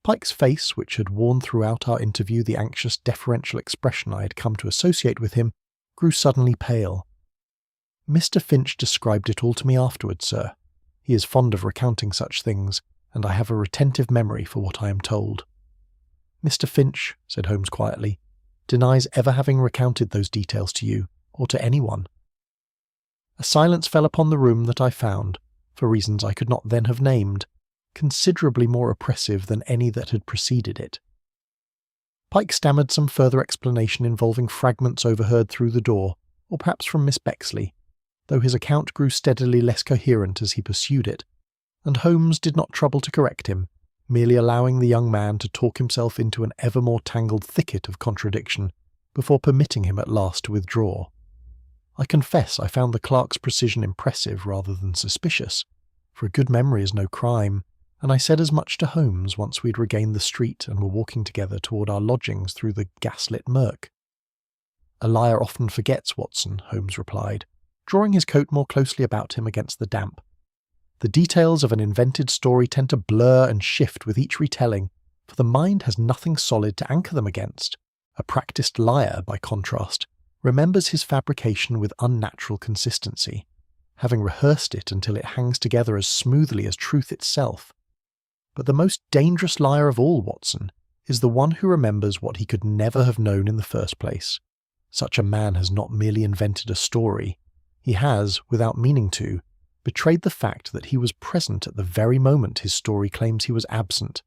Speaker 1: Pike's face, which had worn throughout our interview the anxious, deferential expression I had come to associate with him, grew suddenly pale. "Mr. Finch described it all to me afterwards, sir. He is fond of recounting such things, and I have a retentive memory for what I am told." "Mr. Finch," said Holmes quietly, "denies ever having recounted those details to you, or to anyone." A silence fell upon the room that I found, for reasons I could not then have named, considerably more oppressive than any that had preceded it. Pike stammered some further explanation involving fragments overheard through the door, or perhaps from Miss Bexley, though his account grew steadily less coherent as he pursued it, and Holmes did not trouble to correct him, merely allowing the young man to talk himself into an ever more tangled thicket of contradiction, before permitting him at last to withdraw. I confess I found the clerk's precision impressive rather than suspicious, for a good memory is no crime, and I said as much to Holmes once we'd regained the street and were walking together toward our lodgings through the gaslit murk. "A liar often forgets, Watson," Holmes replied, drawing his coat more closely about him against the damp. "The details of an invented story tend to blur and shift with each retelling, for the mind has nothing solid to anchor them against. A practiced liar, by contrast, remembers his fabrication with unnatural consistency, having rehearsed it until it hangs together as smoothly as truth itself. But the most dangerous liar of all, Watson, is the one who remembers what he could never have known in the first place. Such a man has not merely invented a story, he has, without meaning to, betrayed the fact that he was present at the very moment his story claims he was absent."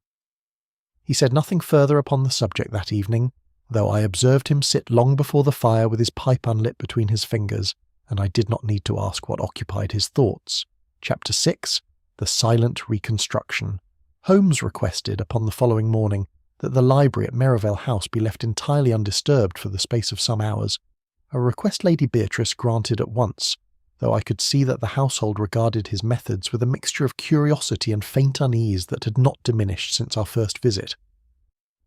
Speaker 1: He said nothing further upon the subject that evening, though I observed him sit long before the fire with his pipe unlit between his fingers, and I did not need to ask what occupied his thoughts. Chapter 6. The Silent Reconstruction. Holmes requested, upon the following morning, that the library at Merivale House be left entirely undisturbed for the space of some hours, a request Lady Beatrice granted at once, though I could see that the household regarded his methods with a mixture of curiosity and faint unease that had not diminished since our first visit.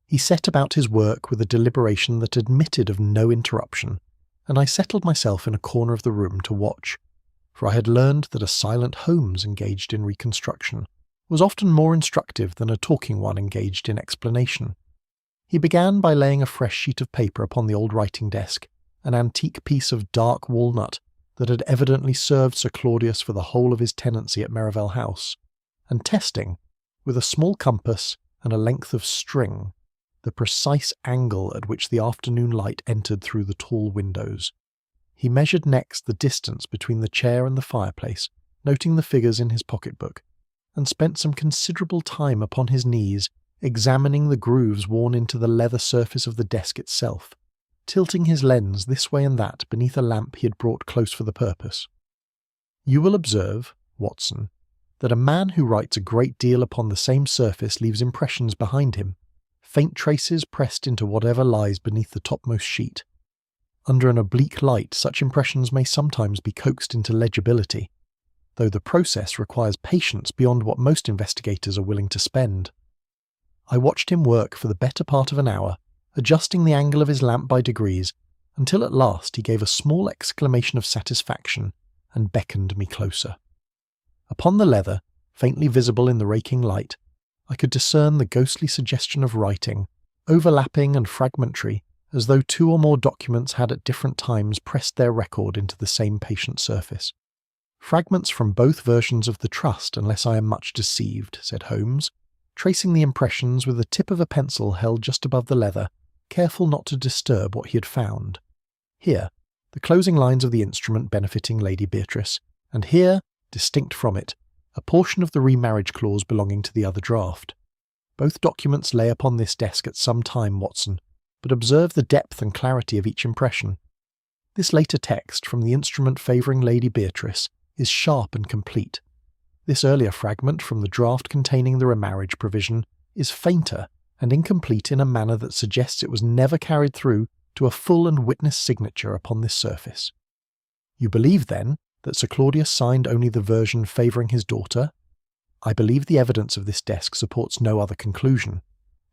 Speaker 1: He set about his work with a deliberation that admitted of no interruption, and I settled myself in a corner of the room to watch, for I had learned that a silent Holmes engaged in reconstruction was often more instructive than a talking one engaged in explanation. He began by laying a fresh sheet of paper upon the old writing desk, an antique piece of dark walnut that had evidently served Sir Claudius for the whole of his tenancy at Merivale House, and testing, with a small compass and a length of string, the precise angle at which the afternoon light entered through the tall windows. He measured next the distance between the chair and the fireplace, noting the figures in his pocketbook, and spent some considerable time upon his knees, examining the grooves worn into the leather surface of the desk itself, tilting his lens this way and that beneath a lamp he had brought close for the purpose. "You will observe, Watson, that a man who writes a great deal upon the same surface leaves impressions behind him, faint traces pressed into whatever lies beneath the topmost sheet. Under an oblique light, such impressions may sometimes be coaxed into legibility, though the process requires patience beyond what most investigators are willing to spend. I watched him work for the better part of an hour, adjusting the angle of his lamp by degrees, until at last he gave a small exclamation of satisfaction and beckoned me closer. Upon the leather, faintly visible in the raking light, I could discern the ghostly suggestion of writing, overlapping and fragmentary, as though two or more documents had at different times pressed their record into the same patient surface. "Fragments from both versions of the trust, unless I am much deceived," said Holmes, tracing the impressions with the tip of a pencil held just above the leather, careful not to disturb what he had found. Here, the closing lines of the instrument benefiting Lady Beatrice, and here, distinct from it, a portion of the remarriage clause belonging to the other draft. Both documents lay upon this desk at some time, Watson, but observe the depth and clarity of each impression. This later text from the instrument favouring Lady Beatrice is sharp and complete. This earlier fragment from the draft containing the remarriage provision is fainter and incomplete in a manner that suggests it was never carried through to a full and witness signature upon this surface. You believe, then, that Sir Claudius signed only the version favouring his daughter? I believe the evidence of this desk supports no other conclusion.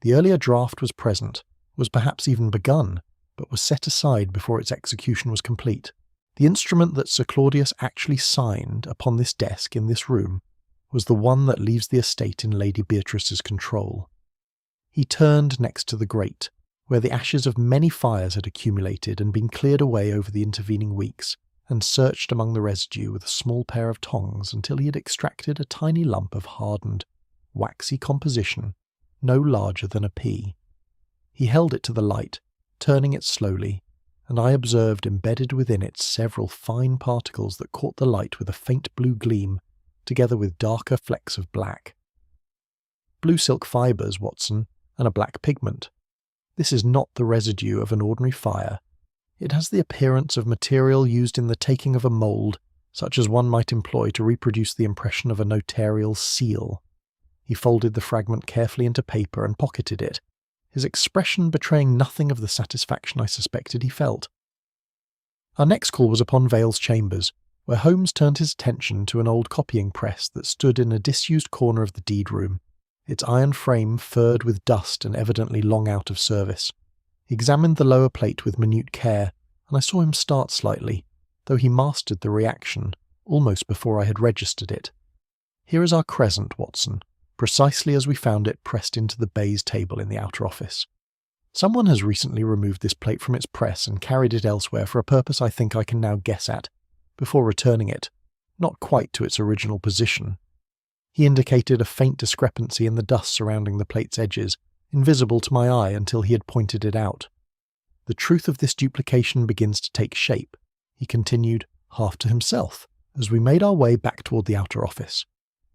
Speaker 1: The earlier draft was present, was perhaps even begun, but was set aside before its execution was complete. The instrument that Sir Claudius actually signed upon this desk in this room was the one that leaves the estate in Lady Beatrice's control. He turned next to the grate, where the ashes of many fires had accumulated and been cleared away over the intervening weeks, and searched among the residue with a small pair of tongs until he had extracted a tiny lump of hardened, waxy composition, no larger than a pea. He held it to the light, turning it slowly, and I observed embedded within it several fine particles that caught the light with a faint blue gleam, together with darker flecks of black. Blue silk fibres, Watson, and a black pigment. This is not the residue of an ordinary fire. It has the appearance of material used in the taking of a mould, such as one might employ to reproduce the impression of a notarial seal. He folded the fragment carefully into paper and pocketed it, his expression betraying nothing of the satisfaction I suspected he felt. Our next call was upon Vale's chambers, where Holmes turned his attention to an old copying press that stood in a disused corner of the deed room, its iron frame furred with dust and evidently long out of service. He examined the lower plate with minute care, and I saw him start slightly, though he mastered the reaction almost before I had registered it. Here is our crescent, Watson, precisely as we found it pressed into the baize table in the outer office. Someone has recently removed this plate from its press and carried it elsewhere for a purpose I think I can now guess at, before returning it, not quite to its original position. He indicated a faint discrepancy in the dust surrounding the plate's edges, invisible to my eye until he had pointed it out. The truth of this duplication begins to take shape, he continued, half to himself, as we made our way back toward the outer office.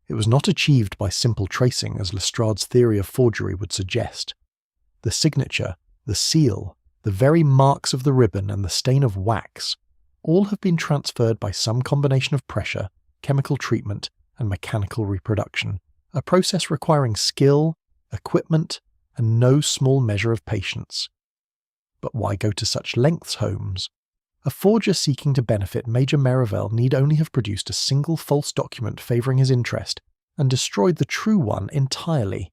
Speaker 1: It was not achieved by simple tracing as Lestrade's theory of forgery would suggest. The signature, the seal, the very marks of the ribbon and the stain of wax, all have been transferred by some combination of pressure, chemical treatment, and mechanical reproduction, a process requiring skill, equipment, and no small measure of patience. But why go to such lengths, Holmes? A forger seeking to benefit Major Merivale need only have produced a single false document favouring his interest and destroyed the true one entirely.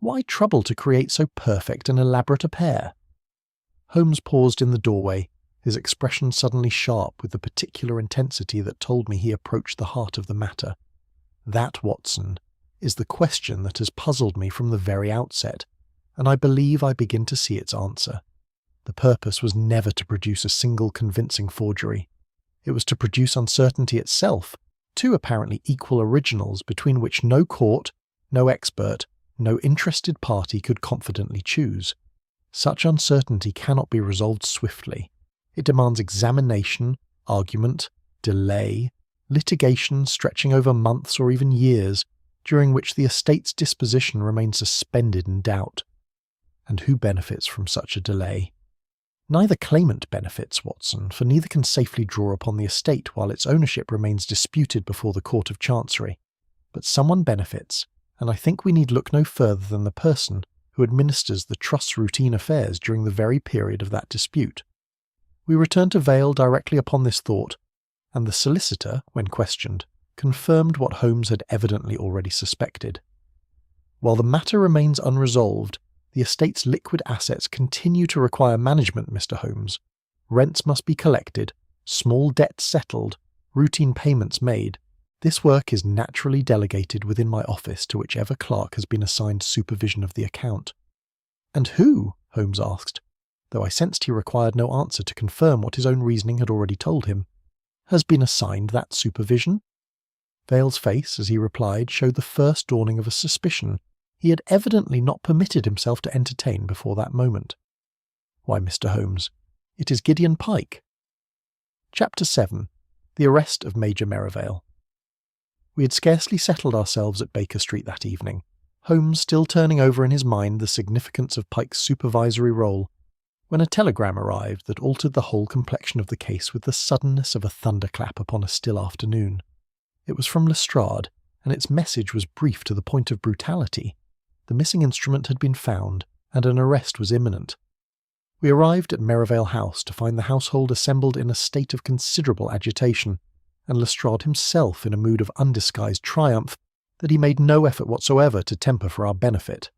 Speaker 1: Why trouble to create so perfect and elaborate a pair? Holmes paused in the doorway, his expression suddenly sharp with the particular intensity that told me he approached the heart of the matter. That, Watson, is the question that has puzzled me from the very outset, and I believe I begin to see its answer. The purpose was never to produce a single convincing forgery. It was to produce uncertainty itself, two apparently equal originals between which no court, no expert, no interested party could confidently choose. Such uncertainty cannot be resolved swiftly. It demands examination, argument, delay, litigation stretching over months or even years, during which the estate's disposition remains suspended in doubt. And who benefits from such a delay? Neither claimant benefits, Watson, for neither can safely draw upon the estate while its ownership remains disputed before the Court of Chancery. But someone benefits, and I think we need look no further than the person who administers the Trust's routine affairs during the very period of that dispute. We returned to Vale directly upon this thought, and the solicitor, when questioned, confirmed what Holmes had evidently already suspected. While the matter remains unresolved, the estate's liquid assets continue to require management, Mr. Holmes. Rents must be collected, small debts settled, routine payments made. This work is naturally delegated within my office to whichever clerk has been assigned supervision of the account. And who? Holmes asked, though I sensed he required no answer to confirm what his own reasoning had already told him. Has been assigned that supervision? Vale's face, as he replied, showed the first dawning of a suspicion he had evidently not permitted himself to entertain before that moment. "Why, Mr. Holmes, it is Gideon Pike." Chapter 7. The Arrest of Major Merivale. We had scarcely settled ourselves at Baker Street that evening, Holmes still turning over in his mind the significance of Pike's supervisory role, when a telegram arrived that altered the whole complexion of the case with the suddenness of a thunderclap upon a still afternoon. It was from Lestrade, and its message was brief to the point of brutality. The missing instrument had been found, and an arrest was imminent. We arrived at Merivale House to find the household assembled in a state of considerable agitation, and Lestrade himself in a mood of undisguised triumph that he made no effort whatsoever to temper for our benefit.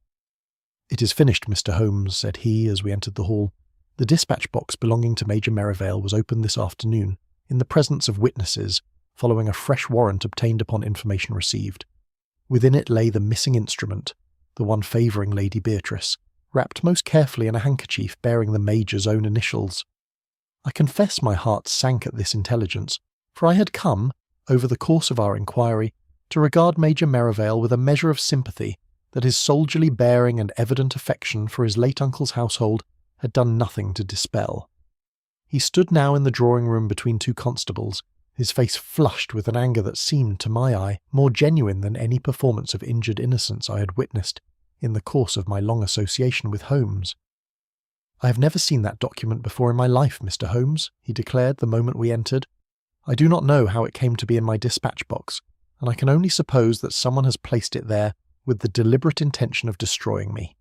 Speaker 1: "It is finished, Mr. Holmes," said he as we entered the hall. "The dispatch box belonging to Major Merivale was opened this afternoon, in the presence of witnesses, following a fresh warrant obtained upon information received. Within it lay the missing instrument, the one favouring Lady Beatrice, wrapped most carefully in a handkerchief bearing the Major's own initials. I confess my heart sank at this intelligence, for I had come, over the course of our inquiry, to regard Major Merivale with a measure of sympathy that his soldierly bearing and evident affection for his late uncle's household had done nothing to dispel. He stood now in the drawing-room between two constables, his face flushed with an anger that seemed, to my eye, more genuine than any performance of injured innocence I had witnessed in the course of my long association with Holmes. "I have never seen that document before in my life, Mr. Holmes," he declared the moment we entered. "I do not know how it came to be in my dispatch box, and I can only suppose that someone has placed it there with the deliberate intention of destroying me."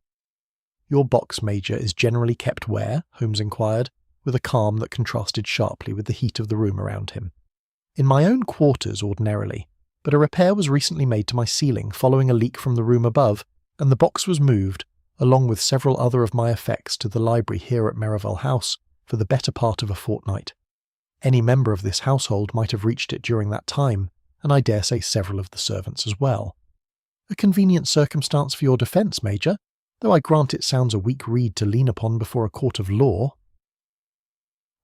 Speaker 1: "Your box, Major, is generally kept where?" Holmes inquired, with a calm that contrasted sharply with the heat of the room around him. "In my own quarters, ordinarily, but a repair was recently made to my ceiling following a leak from the room above, and the box was moved, along with several other of my effects, to the library here at Merivale House for the better part of a fortnight. Any member of this household might have reached it during that time, and I dare say several of the servants as well. A convenient circumstance for your defence, Major, though I grant it sounds a weak reed to lean upon before a court of law."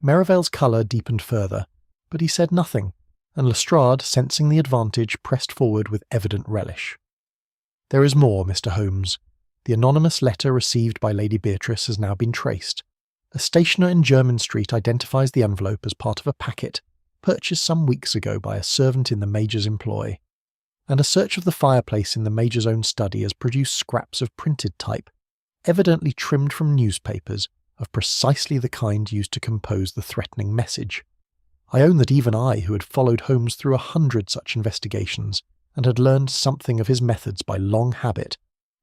Speaker 1: Merivale's colour deepened further, but he said nothing, and Lestrade, sensing the advantage, pressed forward with evident relish. "There is more, Mr. Holmes. The anonymous letter received by Lady Beatrice has now been traced. A stationer in Jermyn Street identifies the envelope as part of a packet purchased some weeks ago by a servant in the Major's employ, and a search of the fireplace in the Major's own study has produced scraps of printed type, evidently trimmed from newspapers, of precisely the kind used to compose the threatening message. I own that even I, who had followed Holmes through 100 such investigations, and had learned something of his methods by long habit,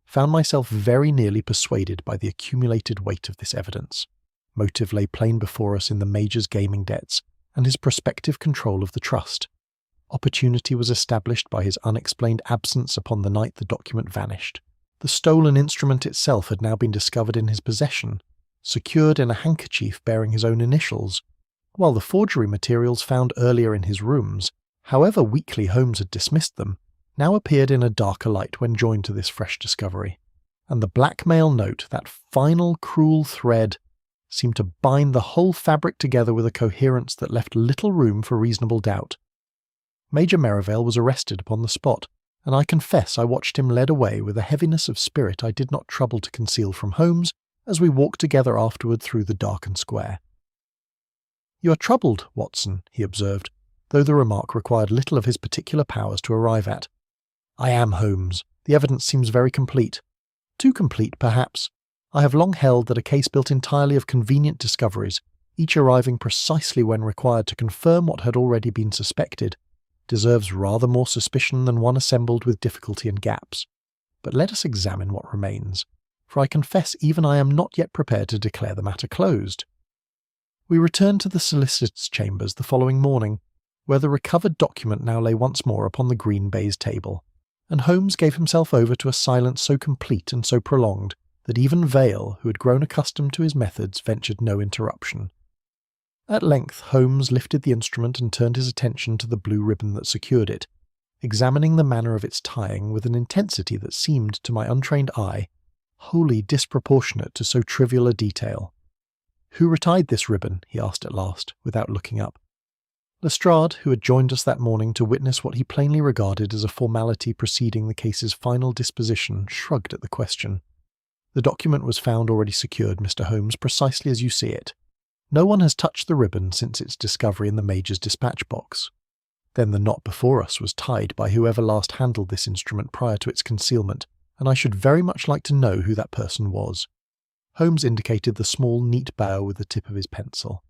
Speaker 1: found myself very nearly persuaded by the accumulated weight of this evidence. Motive lay plain before us in the Major's gaming debts and his prospective control of the trust. Opportunity was established by his unexplained absence upon the night the document vanished. The stolen instrument itself had now been discovered in his possession, secured in a handkerchief bearing his own initials, while the forgery materials found earlier in his rooms, however weakly Holmes had dismissed them, now appeared in a darker light when joined to this fresh discovery, and the blackmail note, that final cruel thread, seemed to bind the whole fabric together with a coherence that left little room for reasonable doubt. Major Merivale was arrested upon the spot, and I confess I watched him led away with a heaviness of spirit I did not trouble to conceal from Holmes as we walked together afterward through the darkened square. "You are troubled, Watson," he observed, though the remark required little of his particular powers to arrive at. "I am, Holmes. The evidence seems very complete. Too complete, perhaps. I have long held that a case built entirely of convenient discoveries, each arriving precisely when required to confirm what had already been suspected, deserves rather more suspicion than one assembled with difficulty and gaps. But let us examine what remains, for I confess even I am not yet prepared to declare the matter closed." We returned to the solicitor's chambers the following morning, where the recovered document now lay once more upon the green baize table, and Holmes gave himself over to a silence so complete and so prolonged that even Vale, who had grown accustomed to his methods, ventured no interruption. At length Holmes lifted the instrument and turned his attention to the blue ribbon that secured it, examining the manner of its tying with an intensity that seemed, to my untrained eye, wholly disproportionate to so trivial a detail. "Who retied this ribbon?" he asked at last, without looking up. Lestrade, who had joined us that morning to witness what he plainly regarded as a formality preceding the case's final disposition, shrugged at the question. The document was found already secured, Mr. Holmes, precisely as you see it. No one has touched the ribbon since its discovery in the Major's dispatch box. Then the knot before us was tied by whoever last handled this instrument prior to its concealment, and I should very much like to know who that person was. Holmes indicated the small, neat bow with the tip of his pencil.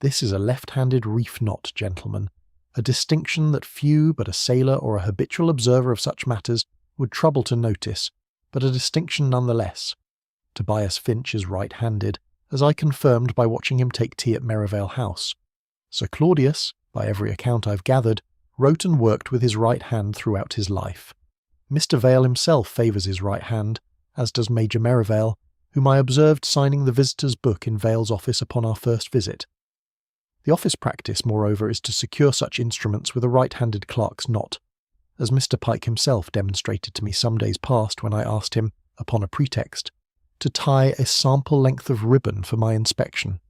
Speaker 1: This is a left-handed reef knot, gentlemen, a distinction that few but a sailor or a habitual observer of such matters would trouble to notice, but a distinction nonetheless. Tobias Finch is right-handed, as I confirmed by watching him take tea at Merivale House. Sir Claudius, by every account I've gathered, wrote and worked with his right hand throughout his life. Mr. Vale himself favours his right hand, as does Major Merivale, whom I observed signing the visitor's book in Vale's office upon our first visit. The office practice, moreover, is to secure such instruments with a right-handed clerk's knot, as Mr. Pike himself demonstrated to me some days past when I asked him, upon a pretext, to tie a sample length of ribbon for my inspection.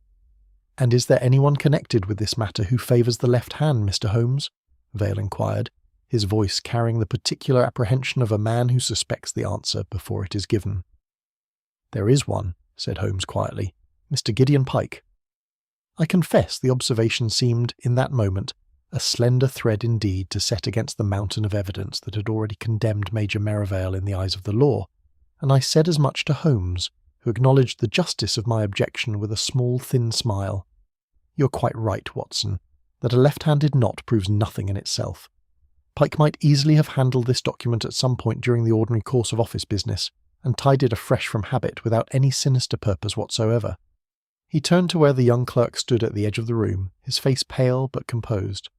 Speaker 1: "And is there anyone connected with this matter who favours the left hand, Mr. Holmes?" Vale inquired, his voice carrying the particular apprehension of a man who suspects the answer before it is given. "There is one," said Holmes quietly, "Mr. Gideon Pike." I confess the observation seemed, in that moment, a slender thread indeed to set against the mountain of evidence that had already condemned Major Merivale in the eyes of the law, and I said as much to Holmes, who acknowledged the justice of my objection with a small, thin smile. "You're quite right, Watson, that a left-handed knot proves nothing in itself. Pike might easily have handled this document at some point during the ordinary course of office business, and tied it afresh from habit without any sinister purpose whatsoever." He turned to where the young clerk stood at the edge of the room, his face pale but composed.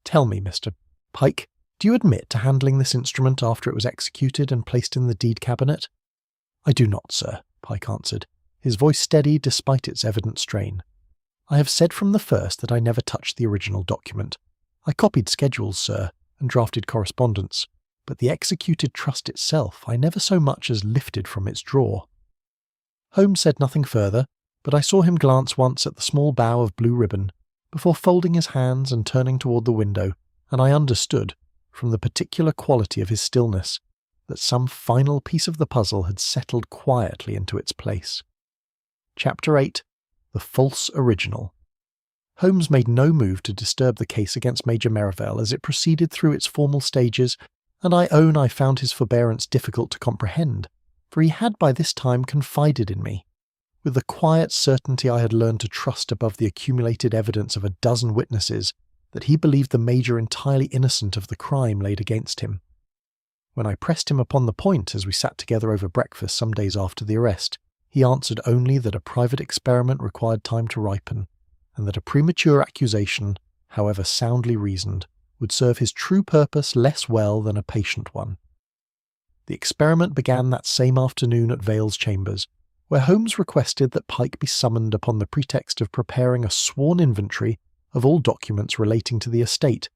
Speaker 1: "Tell me, Mr. Pike, do you admit to handling this instrument after it was executed and placed in the deed cabinet?" "I do not, sir," Pike answered, his voice steady despite its evident strain. "I have said from the first that I never touched the original document. I copied schedules, sir, and drafted correspondence, but the executed trust itself I never so much as lifted from its drawer." Holmes said nothing further, but I saw him glance once at the small bow of blue ribbon, before folding his hands and turning toward the window, and I understood, from the particular quality of his stillness, that some final piece of the puzzle had settled quietly into its place. Chapter 8. The False Original. Holmes made no move to disturb the case against Major Merivale as it proceeded through its formal stages, and I own I found his forbearance difficult to comprehend, for he had by this time confided in me. With the quiet certainty I had learned to trust above the accumulated evidence of a dozen witnesses, that he believed the Major entirely innocent of the crime laid against him. When I pressed him upon the point as we sat together over breakfast some days after the arrest, he answered only that a private experiment required time to ripen, and that a premature accusation, however soundly reasoned, would serve his true purpose less well than a patient one. The experiment began that same afternoon at Vale's chambers, where Holmes requested that Pike be summoned upon the pretext of preparing a sworn inventory of all documents relating to the estate,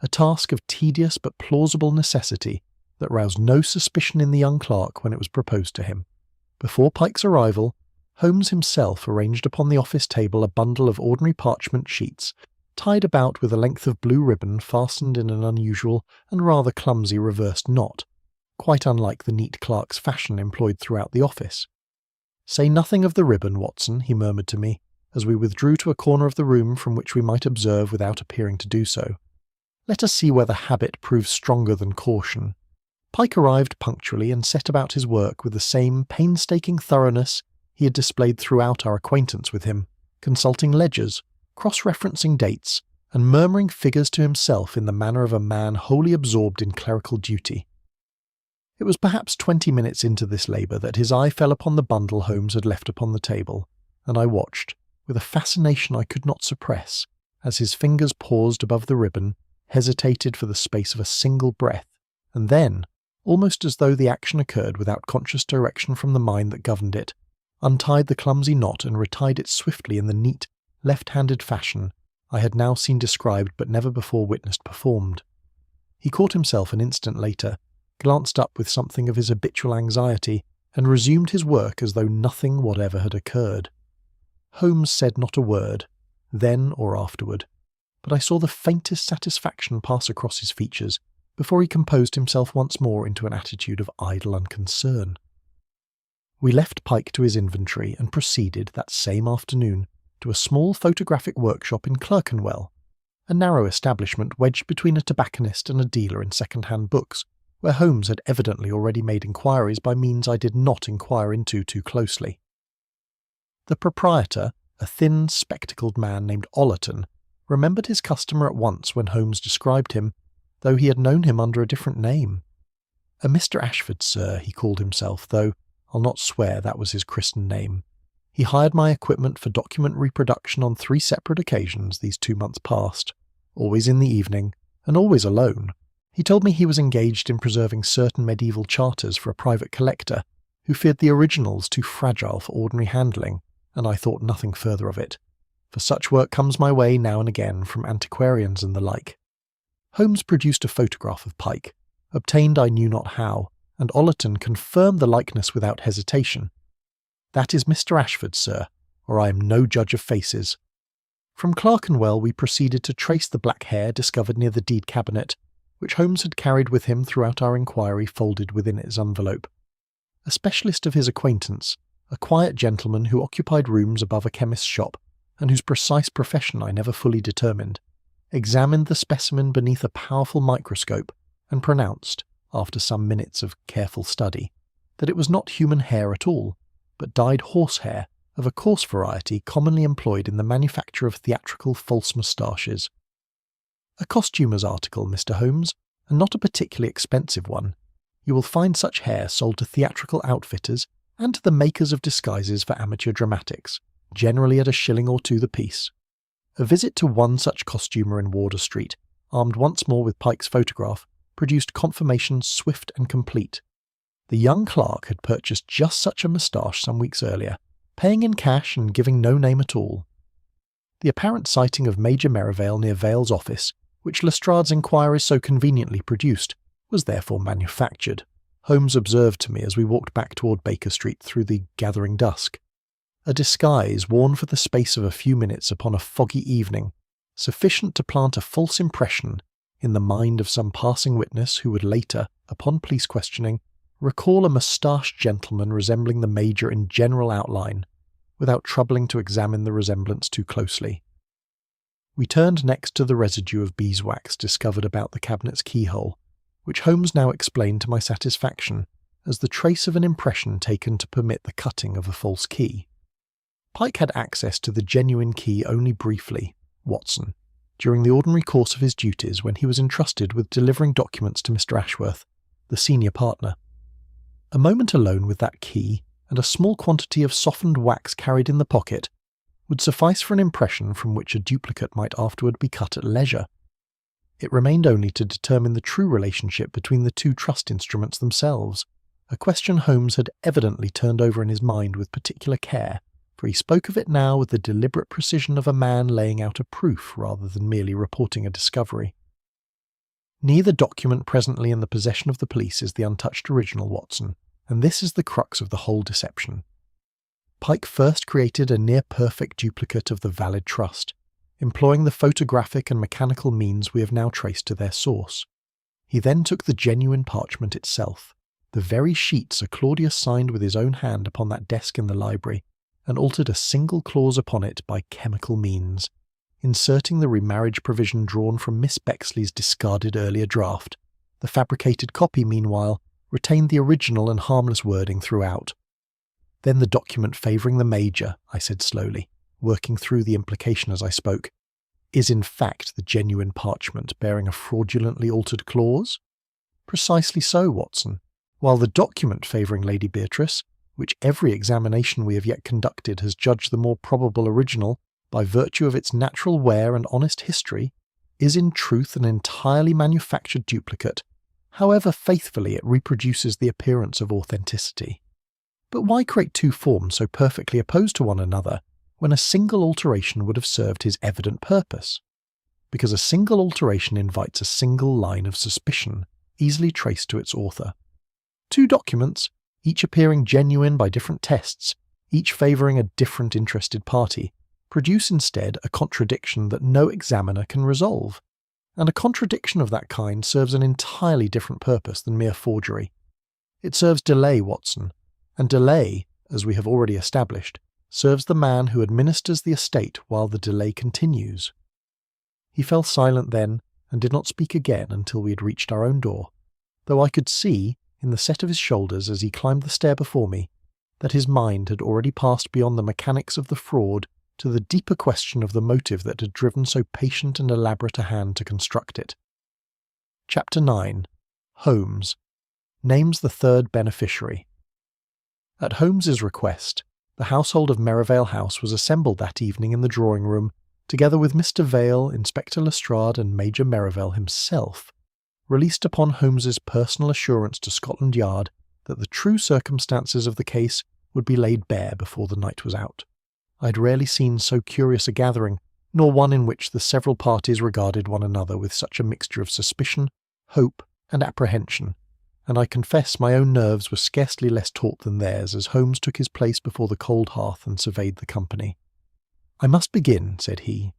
Speaker 1: a task of tedious but plausible necessity that roused no suspicion in the young clerk when it was proposed to him. Before Pike's arrival, Holmes himself arranged upon the office table a bundle of ordinary parchment sheets, tied about with a length of blue ribbon fastened in an unusual and rather clumsy reversed knot, quite unlike the neat clerk's fashion employed throughout the office. "Say nothing of the ribbon, Watson," he murmured to me, as we withdrew to a corner of the room from which we might observe without appearing to do so. "Let us see whether habit proves stronger than caution." Pike arrived punctually and set about his work with the same painstaking thoroughness he had displayed throughout our acquaintance with him, consulting ledgers, cross-referencing dates, and murmuring figures to himself in the manner of a man wholly absorbed in clerical duty. It was perhaps 20 minutes into this labour that his eye fell upon the bundle Holmes had left upon the table, and I watched, with a fascination I could not suppress, as his fingers paused above the ribbon, hesitated for the space of a single breath, and then, almost as though the action occurred without conscious direction from the mind that governed it, untied the clumsy knot and retied it swiftly in the neat, left-handed fashion I had now seen described but never before witnessed performed. He caught himself an instant later, glanced up with something of his habitual anxiety, and resumed his work as though nothing whatever had occurred. Holmes said not a word, then or afterward. but I saw the faintest satisfaction pass across his features before he composed himself once more into an attitude of idle unconcern. We left Pike to his inventory and proceeded that same afternoon to a small photographic workshop in Clerkenwell, a narrow establishment wedged between a tobacconist and a dealer in second-hand books, where Holmes had evidently already made inquiries by means I did not inquire into too closely. The proprietor, a thin, spectacled man named Ollerton, remembered his customer at once when Holmes described him, though he had known him under a different name. A Mr. Ashford, sir, he called himself, though I'll not swear that was his christened name. He hired my equipment for document reproduction on 3 separate occasions these 2 months past, always in the evening, and always alone. He told me he was engaged in preserving certain medieval charters for a private collector, who feared the originals too fragile for ordinary handling, and I thought nothing further of it, for such work comes my way now and again from antiquarians and the like. Holmes produced a photograph of Pike, obtained I knew not how, and Ollerton confirmed the likeness without hesitation. "That is Mr. Ashford, sir, or I am no judge of faces." From Clerkenwell we proceeded to trace the black hair discovered near the deed cabinet, which Holmes had carried with him throughout our inquiry folded within its envelope. A specialist of his acquaintance, a quiet gentleman who occupied rooms above a chemist's shop, and whose precise profession I never fully determined, examined the specimen beneath a powerful microscope and pronounced, after some minutes of careful study, that it was not human hair at all, but dyed horsehair of a coarse variety commonly employed in the manufacture of theatrical false moustaches. A costumer's article, Mr. Holmes, and not a particularly expensive one. You will find such hair sold to theatrical outfitters and to the makers of disguises for amateur dramatics, generally at a shilling or 2 the piece. A visit to one such costumer in Wardour Street, armed once more with Pike's photograph, produced confirmation swift and complete. The young clerk had purchased just such a moustache some weeks earlier, paying in cash and giving no name at all. The apparent sighting of Major Merivale near Vale's office, which Lestrade's inquiries so conveniently produced, was therefore manufactured, Holmes observed to me as we walked back toward Baker Street through the gathering dusk. A disguise worn for the space of a few minutes upon a foggy evening, sufficient to plant a false impression in the mind of some passing witness who would later, upon police questioning, recall a moustached gentleman resembling the Major in general outline, without troubling to examine the resemblance too closely. We turned next to the residue of beeswax discovered about the cabinet's keyhole, which Holmes now explained to my satisfaction as the trace of an impression taken to permit the cutting of a false key. Pike had access to the genuine key only briefly, Watson, during the ordinary course of his duties when he was entrusted with delivering documents to Mr. Ashworth, the senior partner. A moment alone with that key, and a small quantity of softened wax carried in the pocket, would suffice for an impression from which a duplicate might afterward be cut at leisure. It remained only to determine the true relationship between the 2 trust instruments themselves, a question Holmes had evidently turned over in his mind with particular care, for he spoke of it now with the deliberate precision of a man laying out a proof rather than merely reporting a discovery. Neither document presently in the possession of the police is the untouched original, Watson, and this is the crux of the whole deception. Pike first created a near-perfect duplicate of the valid trust, employing the photographic and mechanical means we have now traced to their source. He then took the genuine parchment itself, the very sheet Sir Claudius signed with his own hand upon that desk in the library, and altered a single clause upon it by chemical means, inserting the remarriage provision drawn from Miss Bexley's discarded earlier draft. The fabricated copy, meanwhile, retained the original and harmless wording throughout. Then the document favouring the Major, I said slowly, working through the implication as I spoke, is in fact the genuine parchment bearing a fraudulently altered clause? Precisely so, Watson. While the document favouring Lady Beatrice, which every examination we have yet conducted has judged the more probable original by virtue of its natural wear and honest history, is in truth an entirely manufactured duplicate, however faithfully it reproduces the appearance of authenticity. But why create 2 forms so perfectly opposed to one another when a single alteration would have served his evident purpose? Because a single alteration invites a single line of suspicion, easily traced to its author. 2 documents, each appearing genuine by different tests, each favouring a different interested party, produce instead a contradiction that no examiner can resolve. And a contradiction of that kind serves an entirely different purpose than mere forgery. It serves delay, Watson, and delay, as we have already established, serves the man who administers the estate while the delay continues. He fell silent then, and did not speak again until we had reached our own door, though I could see, in the set of his shoulders as he climbed the stair before me, that his mind had already passed beyond the mechanics of the fraud to the deeper question of the motive that had driven so patient and elaborate a hand to construct it. Chapter 9. Holmes names the third beneficiary. At Holmes's request, the household of Merivale House was assembled that evening in the drawing-room, together with Mr. Vale, Inspector Lestrade, and Major Merivale himself, released upon Holmes's personal assurance to Scotland Yard that the true circumstances of the case would be laid bare before the night was out. I had rarely seen so curious a gathering, nor one in which the several parties regarded one another with such a mixture of suspicion, hope, and apprehension, and I confess my own nerves were scarcely less taut than theirs as Holmes took his place before the cold hearth and surveyed the company. "I must begin," said he,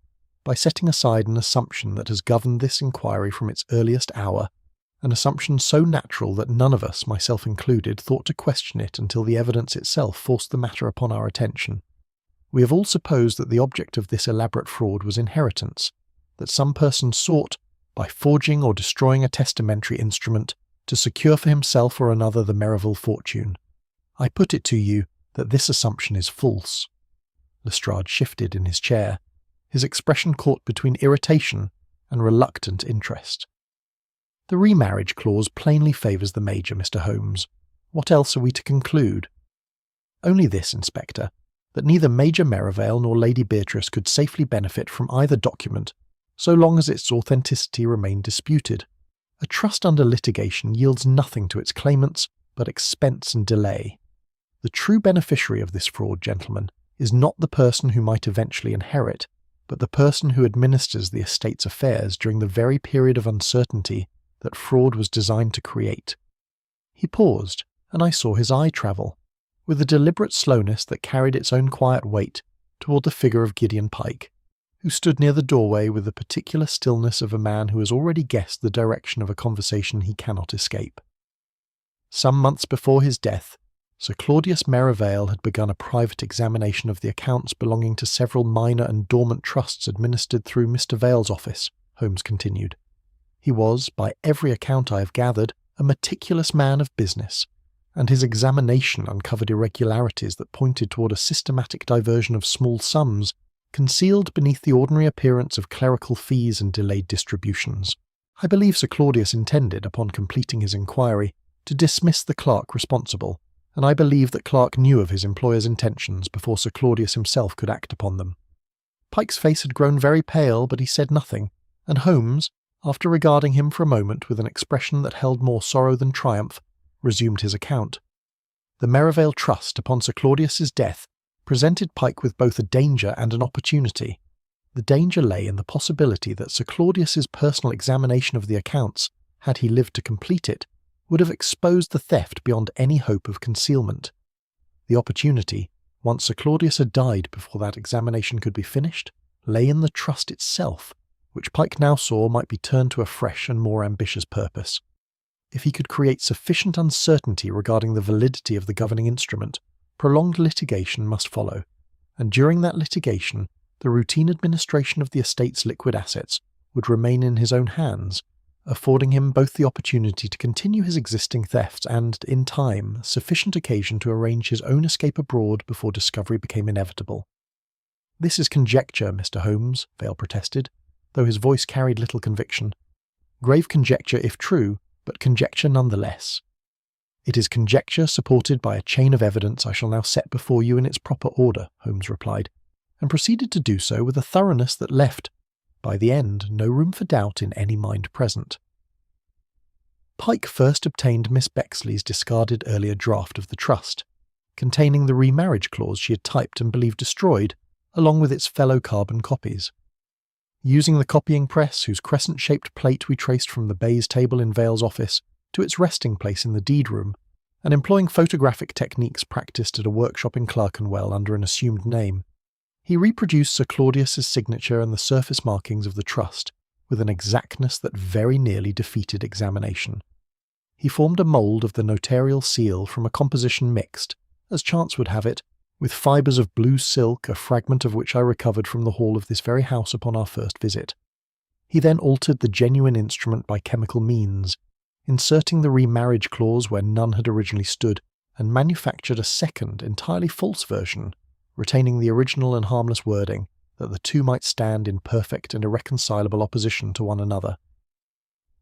Speaker 1: "by setting aside an assumption that has governed this inquiry from its earliest hour, an assumption so natural that none of us, myself included, thought to question it until the evidence itself forced the matter upon our attention. We have all supposed that the object of this elaborate fraud was inheritance, that some person sought, by forging or destroying a testamentary instrument, to secure for himself or another the Merivale fortune. I put it to you that this assumption is false." Lestrade shifted in his chair, his expression caught between irritation and reluctant interest. "The remarriage clause plainly favours the Major, Mr. Holmes. What else are we to conclude?" "Only this, Inspector, that neither Major Merivale nor Lady Beatrice could safely benefit from either document, so long as its authenticity remained disputed. A trust under litigation yields nothing to its claimants but expense and delay. The true beneficiary of this fraud, gentlemen, is not the person who might eventually inherit, but the person who administers the estate's affairs during the very period of uncertainty that fraud was designed to create." He paused, and I saw his eye travel, with a deliberate slowness that carried its own quiet weight, toward the figure of Gideon Pike, who stood near the doorway with the particular stillness of a man who has already guessed the direction of a conversation he cannot escape. Some months before his death, Sir Claudius Merivale had begun a private examination of the accounts belonging to several minor and dormant trusts administered through Mr. Vale's office, Holmes continued. He was, by every account I have gathered, a meticulous man of business, and his examination uncovered irregularities that pointed toward a systematic diversion of small sums, concealed beneath the ordinary appearance of clerical fees and delayed distributions. I believe Sir Claudius intended, upon completing his inquiry, to dismiss the clerk responsible, and I believe that Clark knew of his employer's intentions before Sir Claudius himself could act upon them. Pike's face had grown very pale, but he said nothing, and Holmes, after regarding him for a moment with an expression that held more sorrow than triumph, resumed his account. The Merivale Trust, upon Sir Claudius's death, presented Pike with both a danger and an opportunity. The danger lay in the possibility that Sir Claudius's personal examination of the accounts, had he lived to complete it, would have exposed the theft beyond any hope of concealment. The opportunity, once Sir Claudius had died before that examination could be finished, lay in the trust itself, which Pike now saw might be turned to a fresh and more ambitious purpose. If he could create sufficient uncertainty regarding the validity of the governing instrument, prolonged litigation must follow, and during that litigation, the routine administration of the estate's liquid assets would remain in his own hands, affording him both the opportunity to continue his existing thefts and, in time, sufficient occasion to arrange his own escape abroad before discovery became inevitable. "This is conjecture, Mr. Holmes," Vale protested, though his voice carried little conviction. "Grave conjecture if true, but conjecture nonetheless." "It is conjecture supported by a chain of evidence I shall now set before you in its proper order," Holmes replied, and proceeded to do so with a thoroughness that left, by the end, no room for doubt in any mind present. Pike first obtained Miss Bexley's discarded earlier draft of the trust, containing the remarriage clause she had typed and believed destroyed, along with its fellow carbon copies. Using the copying press, whose crescent-shaped plate we traced from the baize table in Vale's office to its resting place in the deed room, and employing photographic techniques practiced at a workshop in Clerkenwell under an assumed name, He reproduced Sir Claudius's signature and the surface markings of the trust with an exactness that very nearly defeated examination. He formed a mould of the notarial seal from a composition mixed, as chance would have it, with fibres of blue silk, a fragment of which I recovered from the hall of this very house upon our first visit. He then altered the genuine instrument by chemical means, inserting the remarriage clause where none had originally stood, and manufactured a second, entirely false version, retaining the original and harmless wording, that the two might stand in perfect and irreconcilable opposition to one another.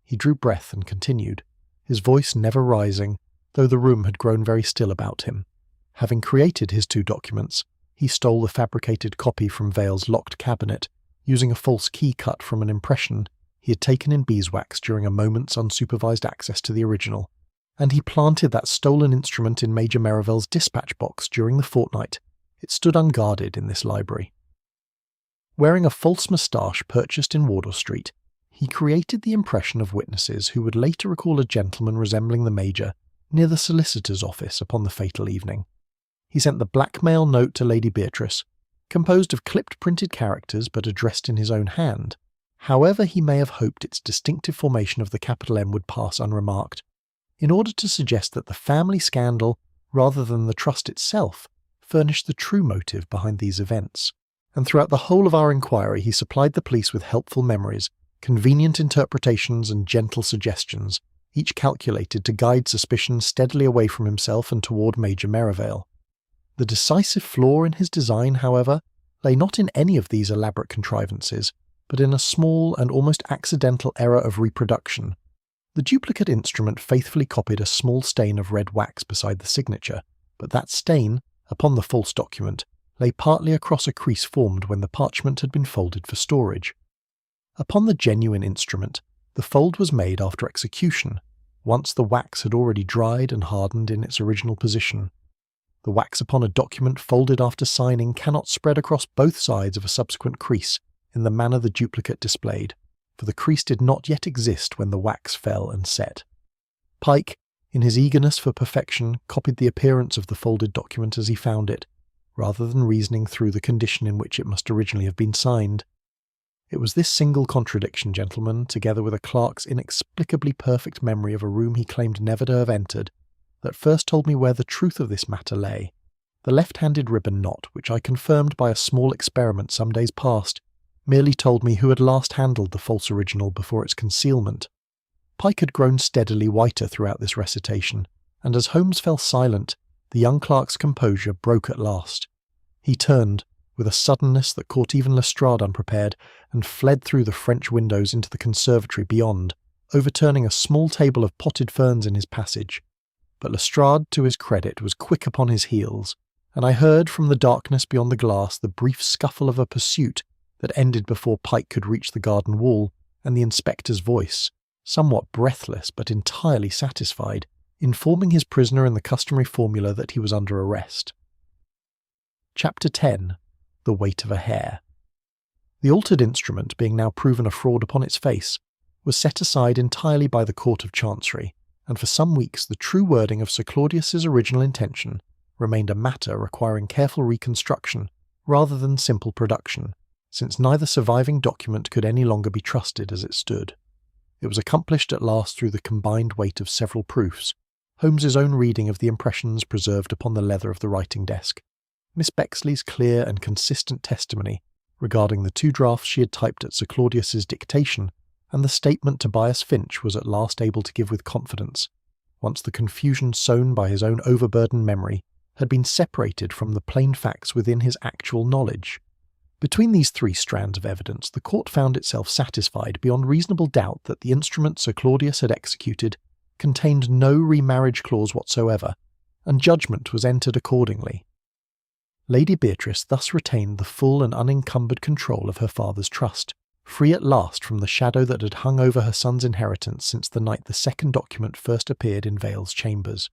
Speaker 1: He drew breath and continued, his voice never rising, though the room had grown very still about him. Having created his two documents, he stole the fabricated copy from Vale's locked cabinet, using a false key cut from an impression he had taken in beeswax during a moment's unsupervised access to the original, and he planted that stolen instrument in Major Merivale's dispatch box during the fortnight. It stood unguarded in this library. Wearing a false moustache purchased in Wardour Street, he created the impression of witnesses who would later recall a gentleman resembling the Major near the solicitor's office upon the fatal evening. He sent the blackmail note to Lady Beatrice, composed of clipped printed characters but addressed in his own hand. However he may have hoped its distinctive formation of the capital M would pass unremarked, in order to suggest that the family scandal, rather than the trust itself, furnished the true motive behind these events. And throughout the whole of our inquiry he supplied the police with helpful memories, convenient interpretations and gentle suggestions, each calculated to guide suspicion steadily away from himself and toward Major Merivale. The decisive flaw in his design, however, lay not in any of these elaborate contrivances, but in a small and almost accidental error of reproduction. The duplicate instrument faithfully copied a small stain of red wax beside the signature, but that stain, upon the false document, lay partly across a crease formed when the parchment had been folded for storage. Upon the genuine instrument, the fold was made after execution, once the wax had already dried and hardened in its original position. The wax upon a document folded after signing cannot spread across both sides of a subsequent crease in the manner the duplicate displayed, for the crease did not yet exist when the wax fell and set. Pike, in his eagerness for perfection, copied the appearance of the folded document as he found it, rather than reasoning through the condition in which it must originally have been signed. It was this single contradiction, gentlemen, together with a clerk's inexplicably perfect memory of a room he claimed never to have entered, that first told me where the truth of this matter lay. The left-handed ribbon knot, which I confirmed by a small experiment some days past, merely told me who had last handled the false original before its concealment. Pike had grown steadily whiter throughout this recitation, and as Holmes fell silent, the young clerk's composure broke at last. He turned, with a suddenness that caught even Lestrade unprepared, and fled through the French windows into the conservatory beyond, overturning a small table of potted ferns in his passage. But Lestrade, to his credit, was quick upon his heels, and I heard from the darkness beyond the glass the brief scuffle of a pursuit that ended before Pike could reach the garden wall, and the inspector's voice, somewhat breathless but entirely satisfied, informing his prisoner in the customary formula that he was under arrest. Chapter 10. The Weight of a Hair. The altered instrument, being now proven a fraud upon its face, was set aside entirely by the Court of Chancery, and for some weeks the true wording of Sir Claudius's original intention remained a matter requiring careful reconstruction rather than simple production, since neither surviving document could any longer be trusted as it stood. It was accomplished at last through the combined weight of several proofs, Holmes's own reading of the impressions preserved upon the leather of the writing desk, Miss Bexley's clear and consistent testimony regarding the two drafts she had typed at Sir Claudius's dictation, and the statement Tobias Finch was at last able to give with confidence, once the confusion sown by his own overburdened memory had been separated from the plain facts within his actual knowledge. Between these three strands of evidence, the court found itself satisfied beyond reasonable doubt that the instrument Sir Claudius had executed contained no remarriage clause whatsoever, and judgment was entered accordingly. Lady Beatrice thus retained the full and unencumbered control of her father's trust, free at last from the shadow that had hung over her son's inheritance since the night the second document first appeared in Vale's chambers.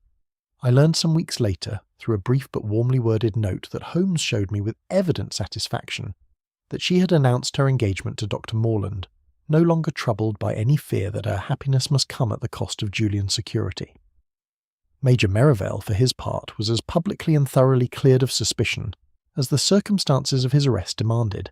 Speaker 1: I learned some weeks later, through a brief but warmly worded note that Holmes showed me with evident satisfaction, that she had announced her engagement to Dr. Morland, no longer troubled by any fear that her happiness must come at the cost of Julian's security. Major Merivale, for his part, was as publicly and thoroughly cleared of suspicion as the circumstances of his arrest demanded,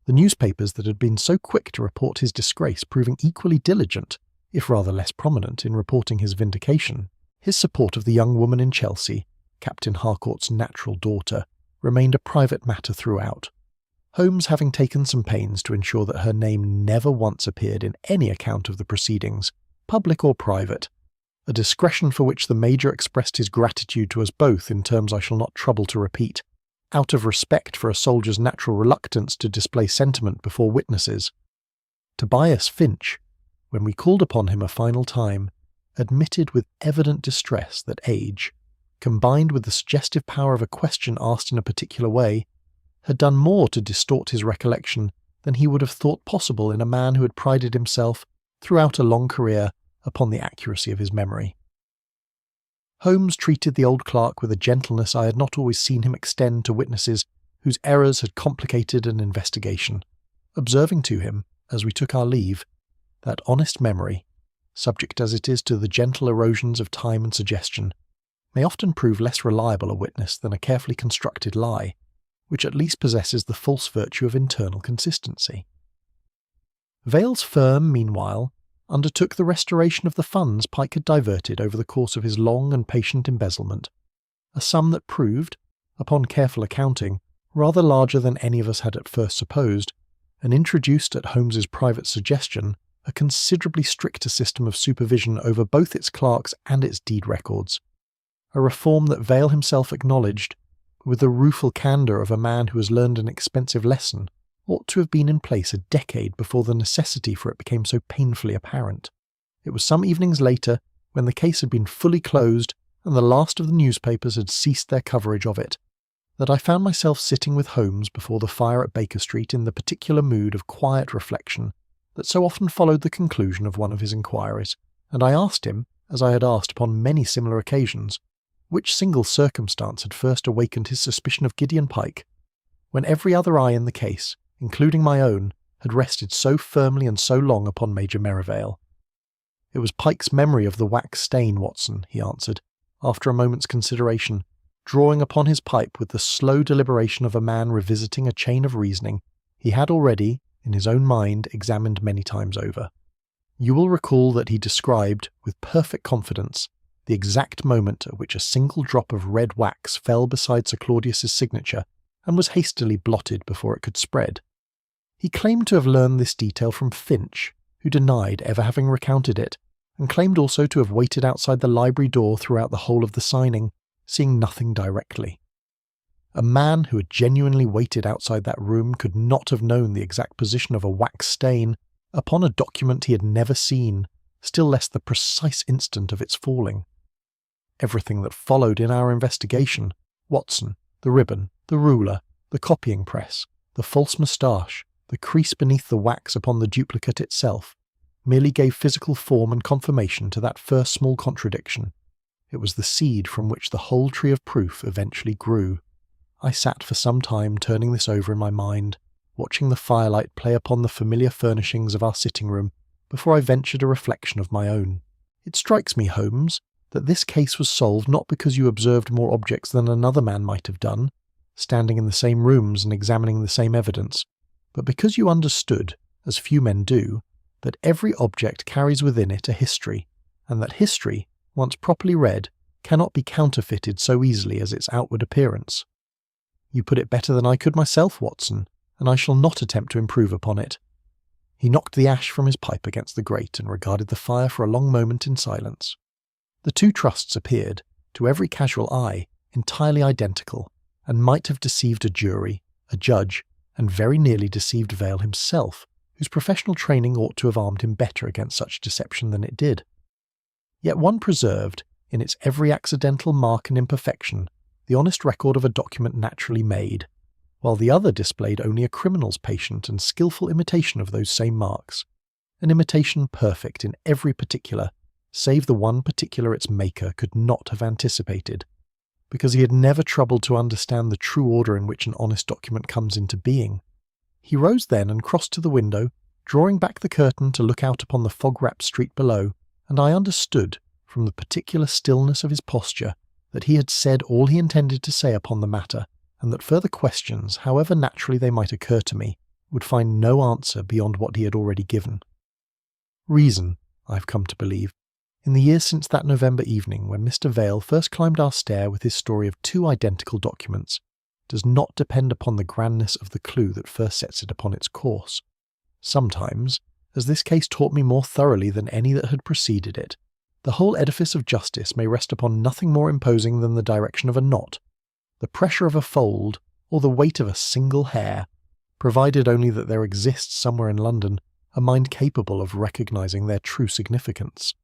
Speaker 1: the newspapers that had been so quick to report his disgrace proving equally diligent, if rather less prominent, in reporting his vindication. His support of the young woman in Chelsea, Captain Harcourt's natural daughter, remained a private matter throughout, Holmes having taken some pains to ensure that her name never once appeared in any account of the proceedings, public or private, a discretion for which the Major expressed his gratitude to us both in terms I shall not trouble to repeat, out of respect for a soldier's natural reluctance to display sentiment before witnesses. Tobias Finch, when we called upon him a final time, admitted with evident distress that age, combined with the suggestive power of a question asked in a particular way, had done more to distort his recollection than he would have thought possible in a man who had prided himself, throughout a long career, upon the accuracy of his memory. Holmes treated the old clerk with a gentleness I had not always seen him extend to witnesses whose errors had complicated an investigation, observing to him, as we took our leave, that honest memory, subject as it is to the gentle erosions of time and suggestion, may often prove less reliable a witness than a carefully constructed lie, which at least possesses the false virtue of internal consistency. Vale's firm, meanwhile, undertook the restoration of the funds Pike had diverted over the course of his long and patient embezzlement, a sum that proved, upon careful accounting, rather larger than any of us had at first supposed, and introduced at Holmes's private suggestion a considerably stricter system of supervision over both its clerks and its deed records, a reform that Vale himself acknowledged, with the rueful candour of a man who has learned an expensive lesson, ought to have been in place a decade before the necessity for it became so painfully apparent. It was some evenings later, when the case had been fully closed and the last of the newspapers had ceased their coverage of it, that I found myself sitting with Holmes before the fire at Baker Street in the particular mood of quiet reflection that so often followed the conclusion of one of his inquiries, and I asked him, as I had asked upon many similar occasions, which single circumstance had first awakened his suspicion of Gideon Pike, when every other eye in the case, including my own, had rested so firmly and so long upon Major Merivale. "It was Pike's memory of the wax stain, Watson," he answered, after a moment's consideration, drawing upon his pipe with the slow deliberation of a man revisiting a chain of reasoning he had already, in his own mind, examined many times over. "You will recall that he described, with perfect confidence, the exact moment at which a single drop of red wax fell beside Sir Claudius's signature and was hastily blotted before it could spread. He claimed to have learned this detail from Finch, who denied ever having recounted it, and claimed also to have waited outside the library door throughout the whole of the signing, seeing nothing directly. A man who had genuinely waited outside that room could not have known the exact position of a wax stain upon a document he had never seen, still less the precise instant of its falling. Everything that followed in our investigation, Watson, the ribbon, the ruler, the copying press, the false moustache, the crease beneath the wax upon the duplicate itself, merely gave physical form and confirmation to that first small contradiction. It was the seed from which the whole tree of proof eventually grew. I sat for some time turning this over in my mind, watching the firelight play upon the familiar furnishings of our sitting room before I ventured a reflection of my own. "It strikes me, Holmes, that this case was solved not because you observed more objects than another man might have done, standing in the same rooms and examining the same evidence, but because you understood, as few men do, that every object carries within it a history, and that history, once properly read, cannot be counterfeited so easily as its outward appearance. You put it better than I could myself, Watson, and I shall not attempt to improve upon it." He knocked the ash from his pipe against the grate and regarded the fire for a long moment in silence. The two trusts appeared, to every casual eye, entirely identical, and might have deceived a jury, a judge, and very nearly deceived Vale himself, whose professional training ought to have armed him better against such deception than it did. Yet one preserved, in its every accidental mark and imperfection, the honest record of a document naturally made, while the other displayed only a criminal's patient and skilful imitation of those same marks, an imitation perfect in every particular, save the one particular its maker could not have anticipated, because he had never troubled to understand the true order in which an honest document comes into being. He rose then and crossed to the window, drawing back the curtain to look out upon the fog-wrapped street below, and I understood, from the particular stillness of his posture, that he had said all he intended to say upon the matter, and that further questions, however naturally they might occur to me, would find no answer beyond what he had already given. Reason, I've come to believe, in the years since that November evening when Mr. Vale first climbed our stair with his story of 2 identical documents, does not depend upon the grandness of the clue that first sets it upon its course. Sometimes, as this case taught me more thoroughly than any that had preceded it, the whole edifice of justice may rest upon nothing more imposing than the direction of a knot, the pressure of a fold, or the weight of a single hair, provided only that there exists somewhere in London a mind capable of recognising their true significance.